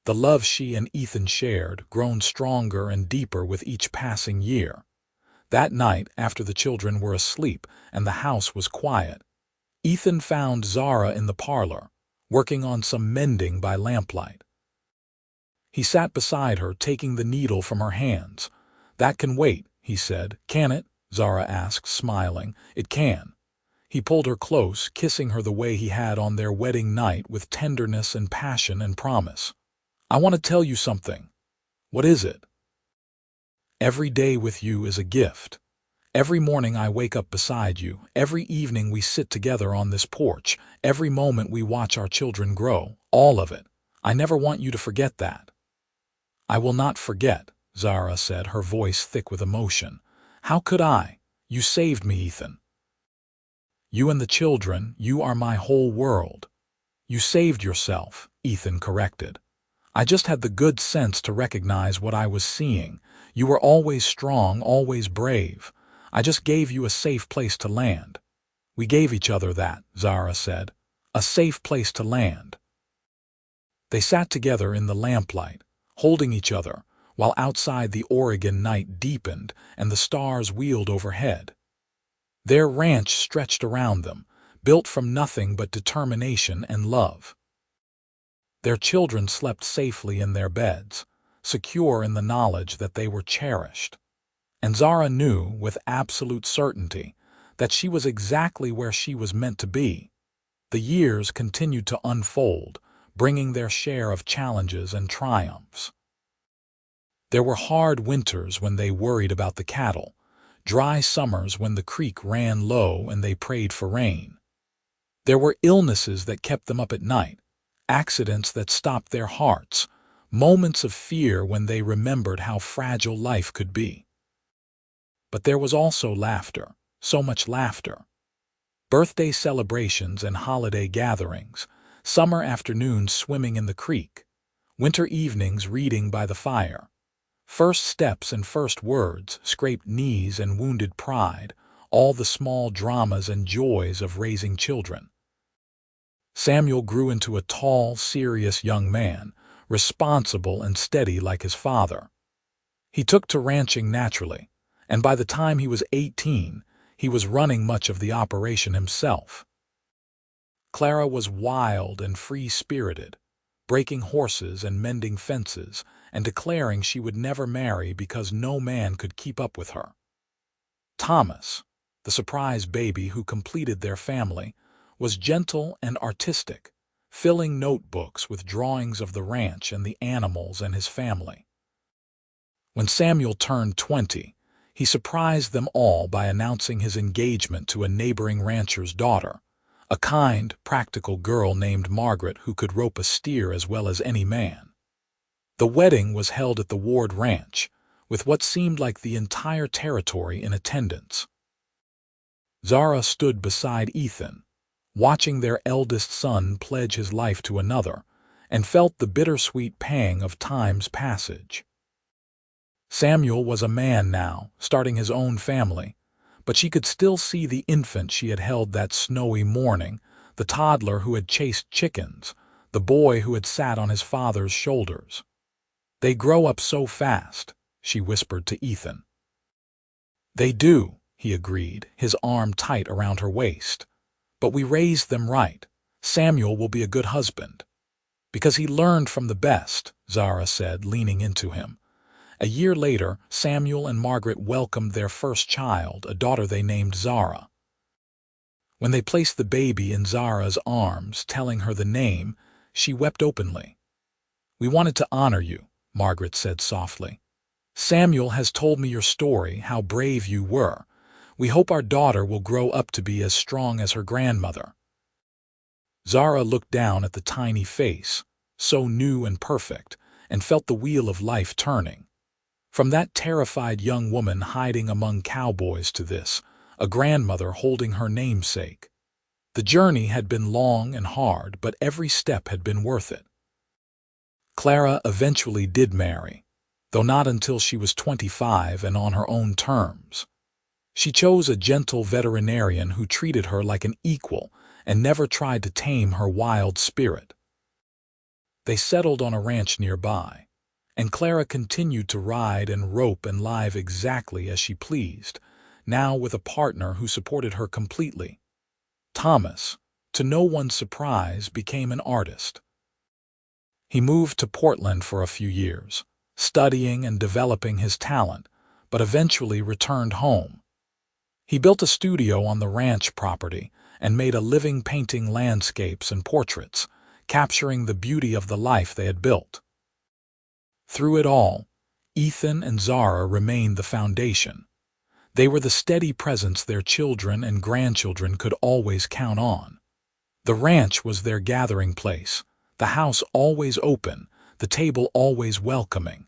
The love she and Ethan shared, grown stronger and deeper with each passing year. That night, after the children were asleep and the house was quiet, Ethan found Zara in the parlor, working on some mending by lamplight. He sat beside her, taking the needle from her hands. "That can wait," he said. "Can it?" Zara asked, smiling. "It can." He pulled her close, kissing her the way he had on their wedding night, with tenderness and passion and promise. "I want to tell you something." "What is it?" "Every day with you is a gift. Every morning I wake up beside you. Every evening we sit together on this porch. Every moment we watch our children grow. All of it. I never want you to forget that." "I will not forget," Zara said, her voice thick with emotion. "How could I? You saved me, Ethan. You and the children, you are my whole world." "You saved yourself," Ethan corrected. "I just had the good sense to recognize what I was seeing. You were always strong, always brave. I just gave you a safe place to land." "We gave each other that," Zara said. "A safe place to land." They sat together in the lamplight, holding each other, while outside the Oregon night deepened and the stars wheeled overhead. Their ranch stretched around them, built from nothing but determination and love. Their children slept safely in their beds, secure in the knowledge that they were cherished. And Zara knew with absolute certainty that she was exactly where she was meant to be. The years continued to unfold, bringing their share of challenges and triumphs. There were hard winters when they worried about the cattle, dry summers when the creek ran low and they prayed for rain. There were illnesses that kept them up at night, accidents that stopped their hearts, moments of fear when they remembered how fragile life could be. But there was also laughter, so much laughter. Birthday celebrations and holiday gatherings, summer afternoons swimming in the creek, winter evenings reading by the fire, first steps and first words, scraped knees and wounded pride, all the small dramas and joys of raising children. Samuel grew into a tall, serious young man, responsible and steady like his father. He took to ranching naturally, and by the time he was 18, he was running much of the operation himself. Clara was wild and free-spirited, breaking horses and mending fences, and declaring she would never marry because no man could keep up with her. Thomas, the surprise baby who completed their family, was gentle and artistic, filling notebooks with drawings of the ranch and the animals and his family. When Samuel turned 20, he surprised them all by announcing his engagement to a neighboring rancher's daughter, a kind, practical girl named Margaret who could rope a steer as well as any man. The wedding was held at the Ward Ranch, with what seemed like the entire territory in attendance. Zara stood beside Ethan, watching their eldest son pledge his life to another, and felt the bittersweet pang of time's passage. Samuel was a man now, starting his own family, but she could still see the infant she had held that snowy morning, the toddler who had chased chickens, the boy who had sat on his father's shoulders. "They grow up so fast," she whispered to Ethan. "They do," he agreed, his arm tight around her waist. "But we raised them right. Samuel will be a good husband." "Because he learned from the best," Zara said, leaning into him. A year later, Samuel and Margaret welcomed their first child, a daughter they named Zara. When they placed the baby in Zara's arms, telling her the name, she wept openly. "We wanted to honor you," Margaret said softly. "Samuel has told me your story, how brave you were. We hope our daughter will grow up to be as strong as her grandmother." Zara looked down at the tiny face, so new and perfect, and felt the wheel of life turning. From that terrified young woman hiding among cowboys to this, a grandmother holding her namesake. The journey had been long and hard, but every step had been worth it. Clara eventually did marry, though not until she was 25 and on her own terms. She chose a gentle veterinarian who treated her like an equal and never tried to tame her wild spirit. They settled on a ranch nearby, and Clara continued to ride and rope and live exactly as she pleased, now with a partner who supported her completely. Thomas, to no one's surprise, became an artist. He moved to Portland for a few years, studying and developing his talent, but eventually returned home. He built a studio on the ranch property and made a living painting landscapes and portraits, capturing the beauty of the life they had built. Through it all, Ethan and Zara remained the foundation. They were the steady presence their children and grandchildren could always count on. The ranch was their gathering place, the house always open, the table always welcoming.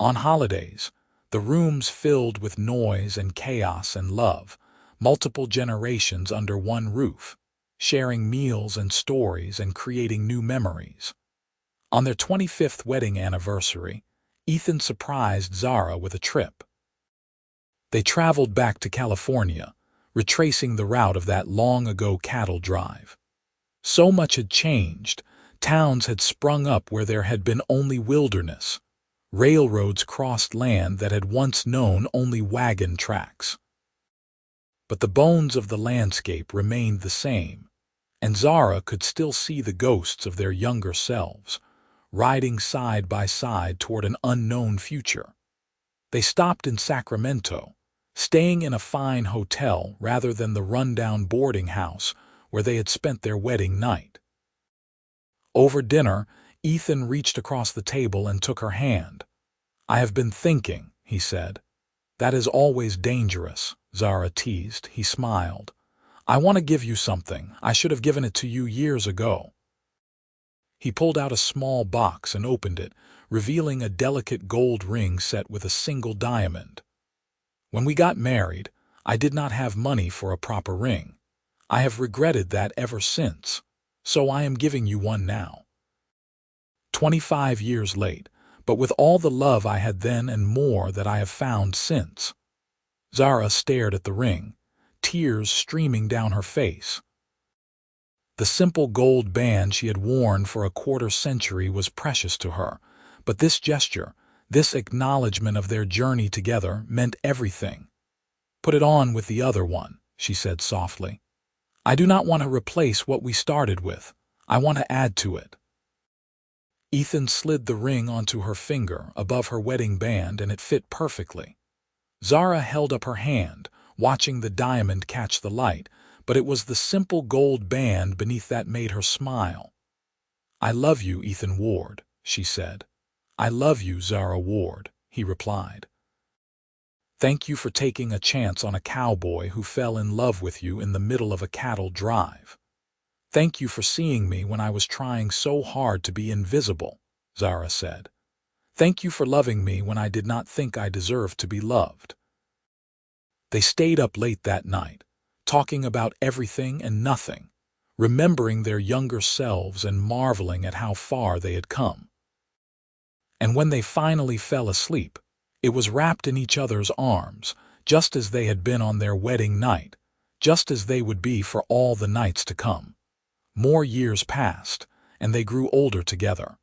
On holidays, the rooms filled with noise and chaos and love, multiple generations under one roof, sharing meals and stories and creating new memories. On their 25th wedding anniversary, Ethan surprised Zara with a trip. They traveled back to California, retracing the route of that long-ago cattle drive. So much had changed. Towns had sprung up where there had been only wilderness. Railroads crossed land that had once known only wagon tracks. But the bones of the landscape remained the same, and Zara could still see the ghosts of their younger selves, riding side by side toward an unknown future. They stopped in Sacramento, staying in a fine hotel rather than the rundown boarding house where they had spent their wedding night. Over dinner, Ethan reached across the table and took her hand. "I have been thinking," he said. "That is always dangerous," Zara teased. He smiled. "I want to give you something. I should have given it to you years ago." He pulled out a small box and opened it, revealing a delicate gold ring set with a single diamond. "When we got married, I did not have money for a proper ring. I have regretted that ever since, so I am giving you one now. 25 years late, but with all the love I had then and more that I have found since." Zara stared at the ring, tears streaming down her face. The simple gold band she had worn for a quarter-century was precious to her, but this gesture, this acknowledgement of their journey together, meant everything. "Put it on with the other one," she said softly. "I do not want to replace what we started with. I want to add to it." Ethan slid the ring onto her finger above her wedding band, and it fit perfectly. Zara held up her hand, watching the diamond catch the light, but it was the simple gold band beneath that made her smile. "I love you, Ethan Ward," she said. "I love you, Zara Ward," he replied. "Thank you for taking a chance on a cowboy who fell in love with you in the middle of a cattle drive. Thank you for seeing me when I was trying so hard to be invisible," Zara said. "Thank you for loving me when I did not think I deserved to be loved." They stayed up late that night, talking about everything and nothing, remembering their younger selves and marveling at how far they had come. And when they finally fell asleep, it was wrapped in each other's arms, just as they had been on their wedding night, just as they would be for all the nights to come. More years passed, and they grew older together.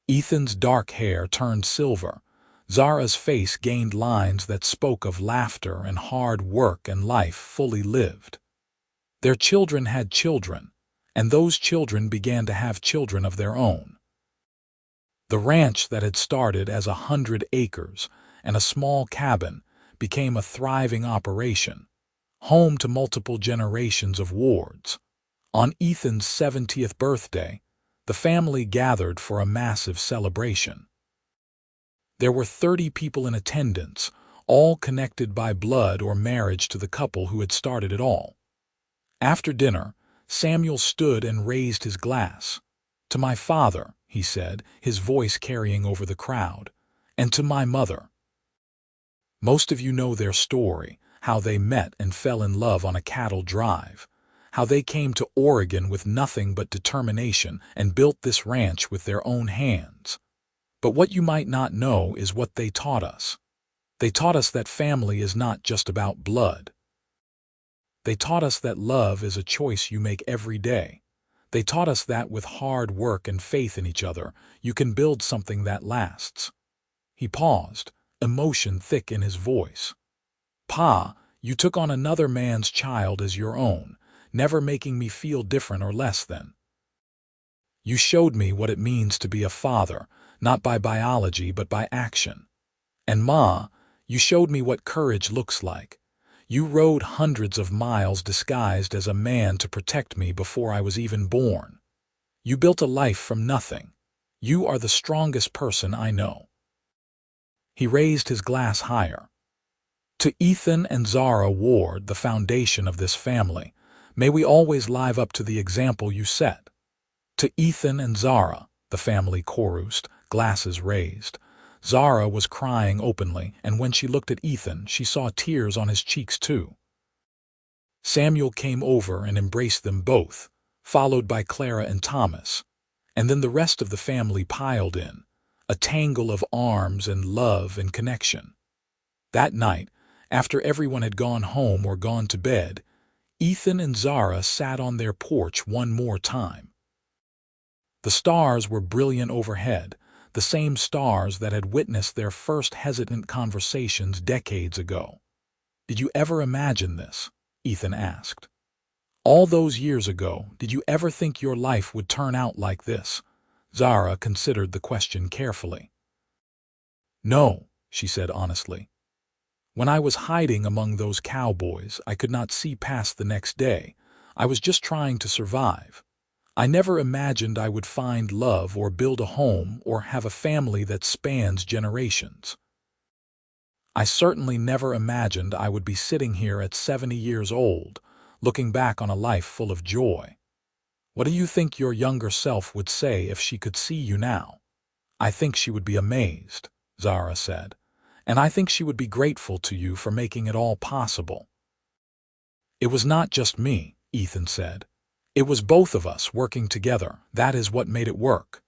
Ethan's dark hair turned silver. Zara's face gained lines that spoke of laughter and hard work and life fully lived. Their children had children, and those children began to have children of their own. The ranch that had started as 100 acres and a small cabin became a thriving operation, home to multiple generations of Wards. On Ethan's 70th birthday, the family gathered for a massive celebration. There were 30 people in attendance, all connected by blood or marriage to the couple who had started it all. After dinner, Samuel stood and raised his glass. "To my father," he said, his voice carrying over the crowd, "and to my mother." Most of you know their story, how they met and fell in love on a cattle drive, how they came to Oregon with nothing but determination and built this ranch with their own hands. But what you might not know is what they taught us. They taught us that family is not just about blood. They taught us that love is a choice you make every day, They taught us that with hard work and faith in each other, you can build something that lasts." He paused, emotion thick in his voice. "Pa, you took on another man's child as your own, never making me feel different or less than. You showed me what it means to be a father, not by biology but by action. And Ma, you showed me what courage looks like. You rode hundreds of miles disguised as a man to protect me before I was even born. You built a life from nothing. You are the strongest person I know." He raised his glass higher. "To Ethan and Zara Ward, the foundation of this family, may we always live up to the example you set." "To Ethan and Zara," the family chorused, glasses raised. Zara was crying openly, and when she looked at Ethan, she saw tears on his cheeks too. Samuel came over and embraced them both, followed by Clara and Thomas, and then the rest of the family piled in, a tangle of arms and love and connection. That night, after everyone had gone home or gone to bed, Ethan and Zara sat on their porch one more time. The stars were brilliant overhead, the same stars that had witnessed their first hesitant conversations decades ago. "Did you ever imagine this?" Ethan asked. "All those years ago, did you ever think your life would turn out like this?" Zara considered the question carefully. "No," she said honestly. "When I was hiding among those cowboys, I could not see past the next day. I was just trying to survive. I never imagined I would find love or build a home or have a family that spans generations. I certainly never imagined I would be sitting here at 70 years old, looking back on a life full of joy. What do you think your younger self would say if she could see you now?" "I think she would be amazed," Zara said, "and I think she would be grateful to you for making it all possible." "It was not just me," Ethan said. "It was both of us working together. That is what made it work."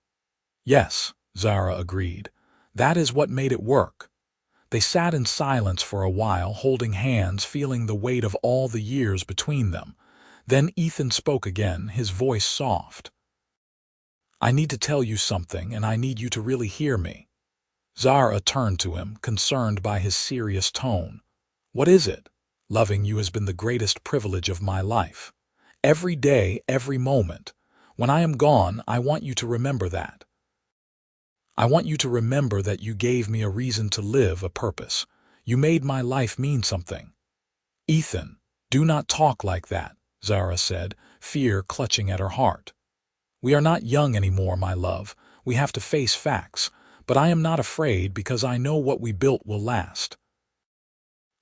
"Yes," Zara agreed. "That is what made it work." They sat in silence for a while, holding hands, feeling the weight of all the years between them. Then Ethan spoke again, his voice soft. "I need to tell you something, and I need you to really hear me." Zara turned to him, concerned by his serious tone. "What is it?" "Loving you has been the greatest privilege of my life. Every day, every moment. When I am gone, I want you to remember that. I want you to remember that you gave me a reason to live, a purpose. You made my life mean something." "Ethan, do not talk like that," Zara said, fear clutching at her heart. "We are not young anymore, my love. We have to face facts, but I am not afraid because I know what we built will last.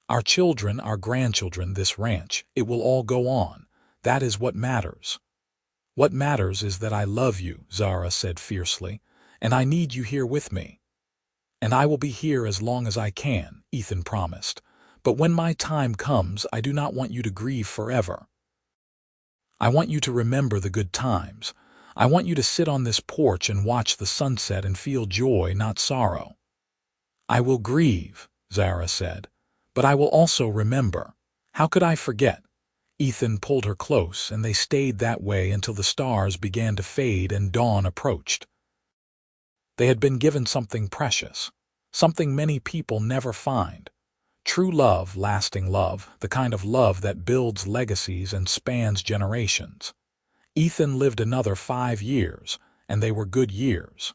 Our children, our grandchildren, this ranch, it will all go on. That is what matters." "What matters is that I love you," Zara said fiercely, "and I need you here with me." "And I will be here as long as I can," Ethan promised. "But when my time comes, I do not want you to grieve forever. I want you to remember the good times. I want you to sit on this porch and watch the sunset and feel joy, not sorrow." "I will grieve," Zara said, "but I will also remember. How could I forget?" Ethan pulled her close, and they stayed that way until the stars began to fade and dawn approached. They had been given something precious, something many people never find. True love, lasting love, the kind of love that builds legacies and spans generations. Ethan lived another 5 years, and they were good years.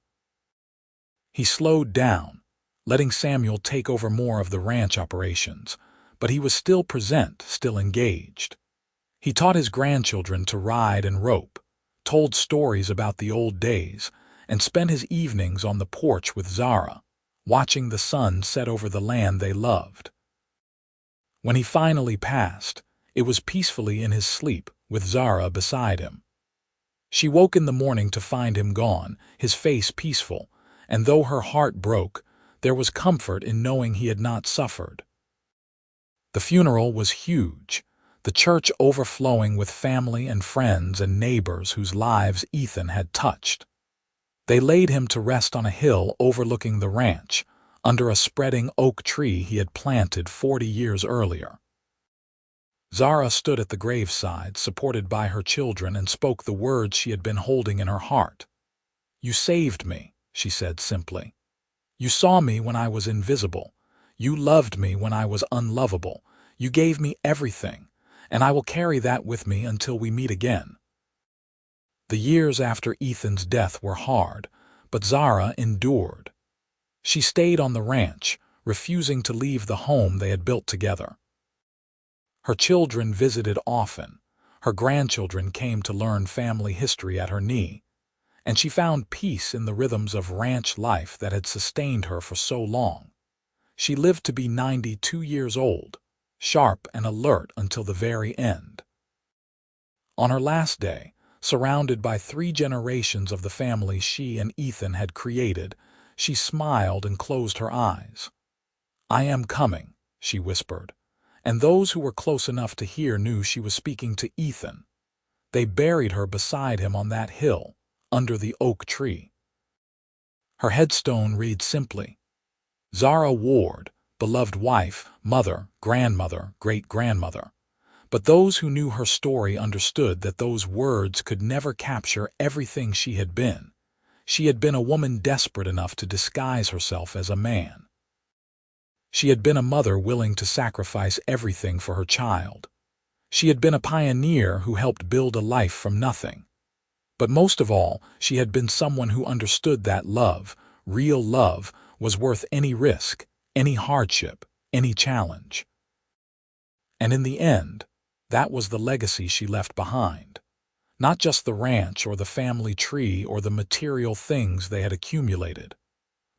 He slowed down, letting Samuel take over more of the ranch operations, but he was still present, still engaged. He taught his grandchildren to ride and rope, told stories about the old days, and spent his evenings on the porch with Zara, watching the sun set over the land they loved. When he finally passed, it was peacefully in his sleep, with Zara beside him. She woke in the morning to find him gone, his face peaceful, and though her heart broke, there was comfort in knowing he had not suffered. The funeral was huge, the church overflowing with family and friends and neighbors whose lives Ethan had touched. They laid him to rest on a hill overlooking the ranch, under a spreading oak tree he had planted 40 years earlier. Zara stood at the graveside, supported by her children, and spoke the words she had been holding in her heart. "You saved me," she said simply. "You saw me when I was invisible. You loved me when I was unlovable. You gave me everything, and I will carry that with me until we meet again." The years after Ethan's death were hard, but Zara endured. She stayed on the ranch, refusing to leave the home they had built together. Her children visited often. Her grandchildren came to learn family history at her knee, and she found peace in the rhythms of ranch life that had sustained her for so long. She lived to be 92 years old, sharp and alert until the very end. On her last day, surrounded by 3 generations of the family she and Ethan had created, she smiled and closed her eyes. "I am coming," she whispered, and those who were close enough to hear knew she was speaking to Ethan. They buried her beside him on that hill, under the oak tree. Her headstone reads simply, "Zara Ward, beloved wife, mother, grandmother, great-grandmother." But those who knew her story understood that those words could never capture everything she had been. She had been a woman desperate enough to disguise herself as a man. She had been a mother willing to sacrifice everything for her child. She had been a pioneer who helped build a life from nothing. But most of all, she had been someone who understood that love, real love, was worth any risk, any hardship, any challenge. And in the end, that was the legacy she left behind. Not just the ranch or the family tree or the material things they had accumulated,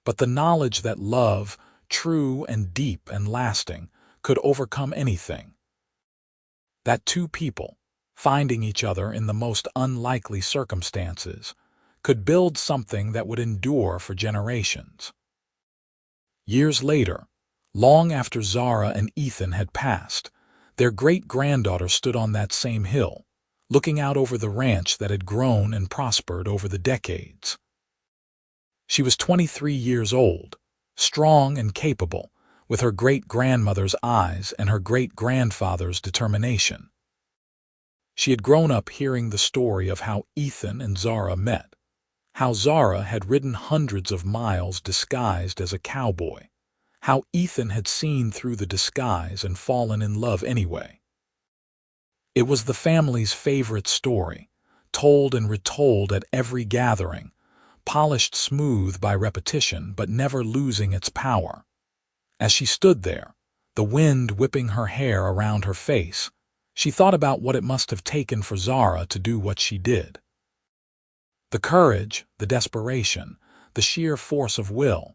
but the knowledge that love, true and deep and lasting, could overcome anything. That 2 people, finding each other in the most unlikely circumstances, could build something that would endure for generations. Years later, long after Zara and Ethan had passed, their great-granddaughter stood on that same hill, looking out over the ranch that had grown and prospered over the decades. She was 23 years old, strong and capable, with her great-grandmother's eyes and her great-grandfather's determination. She had grown up hearing the story of how Ethan and Zara met, how Zara had ridden hundreds of miles disguised as a cowboy, how Ethan had seen through the disguise and fallen in love anyway. It was the family's favorite story, told and retold at every gathering, polished smooth by repetition but never losing its power. As she stood there, the wind whipping her hair around her face, she thought about what it must have taken for Zara to do what she did. The courage, the desperation, the sheer force of will.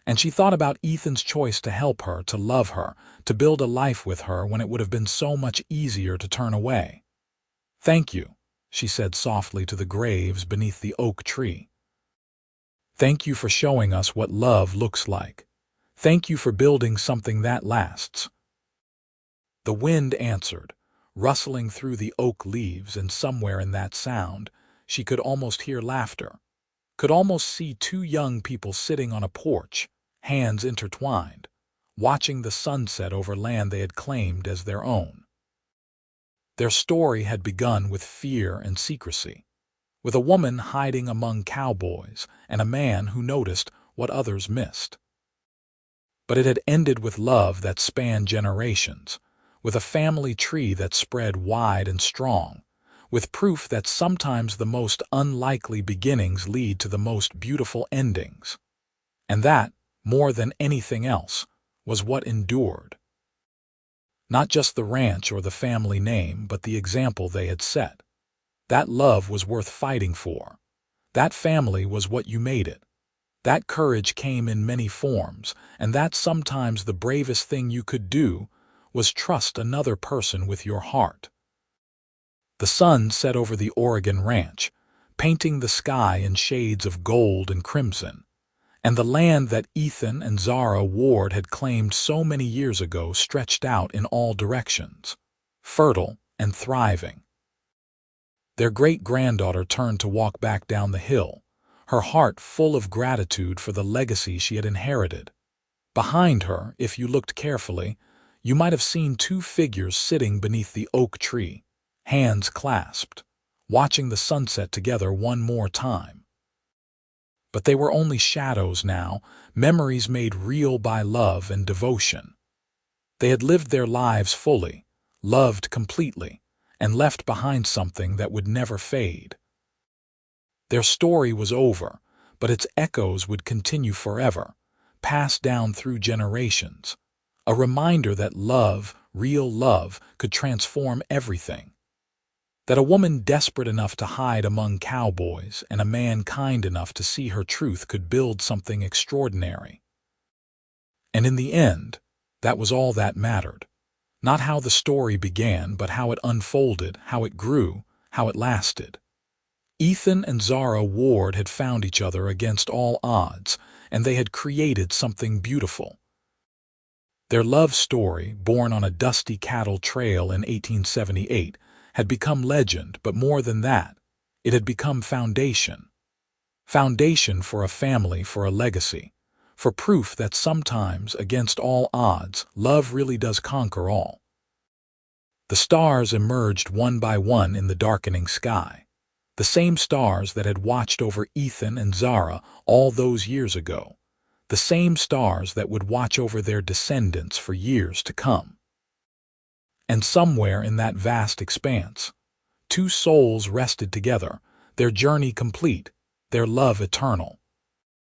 And she thought about Ethan's choice to help her, to love her, to build a life with her when it would have been so much easier to turn away. "Thank you," she said softly to the graves beneath the oak tree. "Thank you for showing us what love looks like. Thank you for building something that lasts." The wind answered, rustling through the oak leaves, and somewhere in that sound, she could almost hear laughter, could almost see 2 young people sitting on a porch, hands intertwined, watching the sunset over land they had claimed as their own. Their story had begun with fear and secrecy, with a woman hiding among cowboys and a man who noticed what others missed. But it had ended with love that spanned generations, with a family tree that spread wide and strong, with proof that sometimes the most unlikely beginnings lead to the most beautiful endings. And that, more than anything else, was what endured. Not just the ranch or the family name, but the example they had set. That love was worth fighting for. That family was what you made it. That courage came in many forms, and that sometimes the bravest thing you could do was trust another person with your heart. The sun set over the Oregon ranch, painting the sky in shades of gold and crimson, and the land that Ethan and Zara Ward had claimed so many years ago stretched out in all directions, fertile and thriving. Their great-granddaughter turned to walk back down the hill, her heart full of gratitude for the legacy she had inherited. Behind her, if you looked carefully, You might have seen two figures sitting beneath the oak tree, hands clasped, watching the sunset together one more time. But they were only shadows now, memories made real by love and devotion. They had lived their lives fully, loved completely, and left behind something that would never fade. Their story was over, but its echoes would continue forever, passed down through generations. A reminder that love, real love, could transform everything. That a woman desperate enough to hide among cowboys and a man kind enough to see her truth could build something extraordinary. And in the end, that was all that mattered. Not how the story began, but how it unfolded, how it grew, how it lasted. Ethan and Zara Ward had found each other against all odds, and they had created something beautiful. Their love story, born on a dusty cattle trail in 1878, had become legend, but more than that, it had become foundation. Foundation for a family, for a legacy, for proof that sometimes, against all odds, love really does conquer all. The stars emerged one by one in the darkening sky. The same stars that had watched over Ethan and Zara all those years ago. The same stars that would watch over their descendants for years to come. And somewhere in that vast expanse, two souls rested together, their journey complete, their love eternal.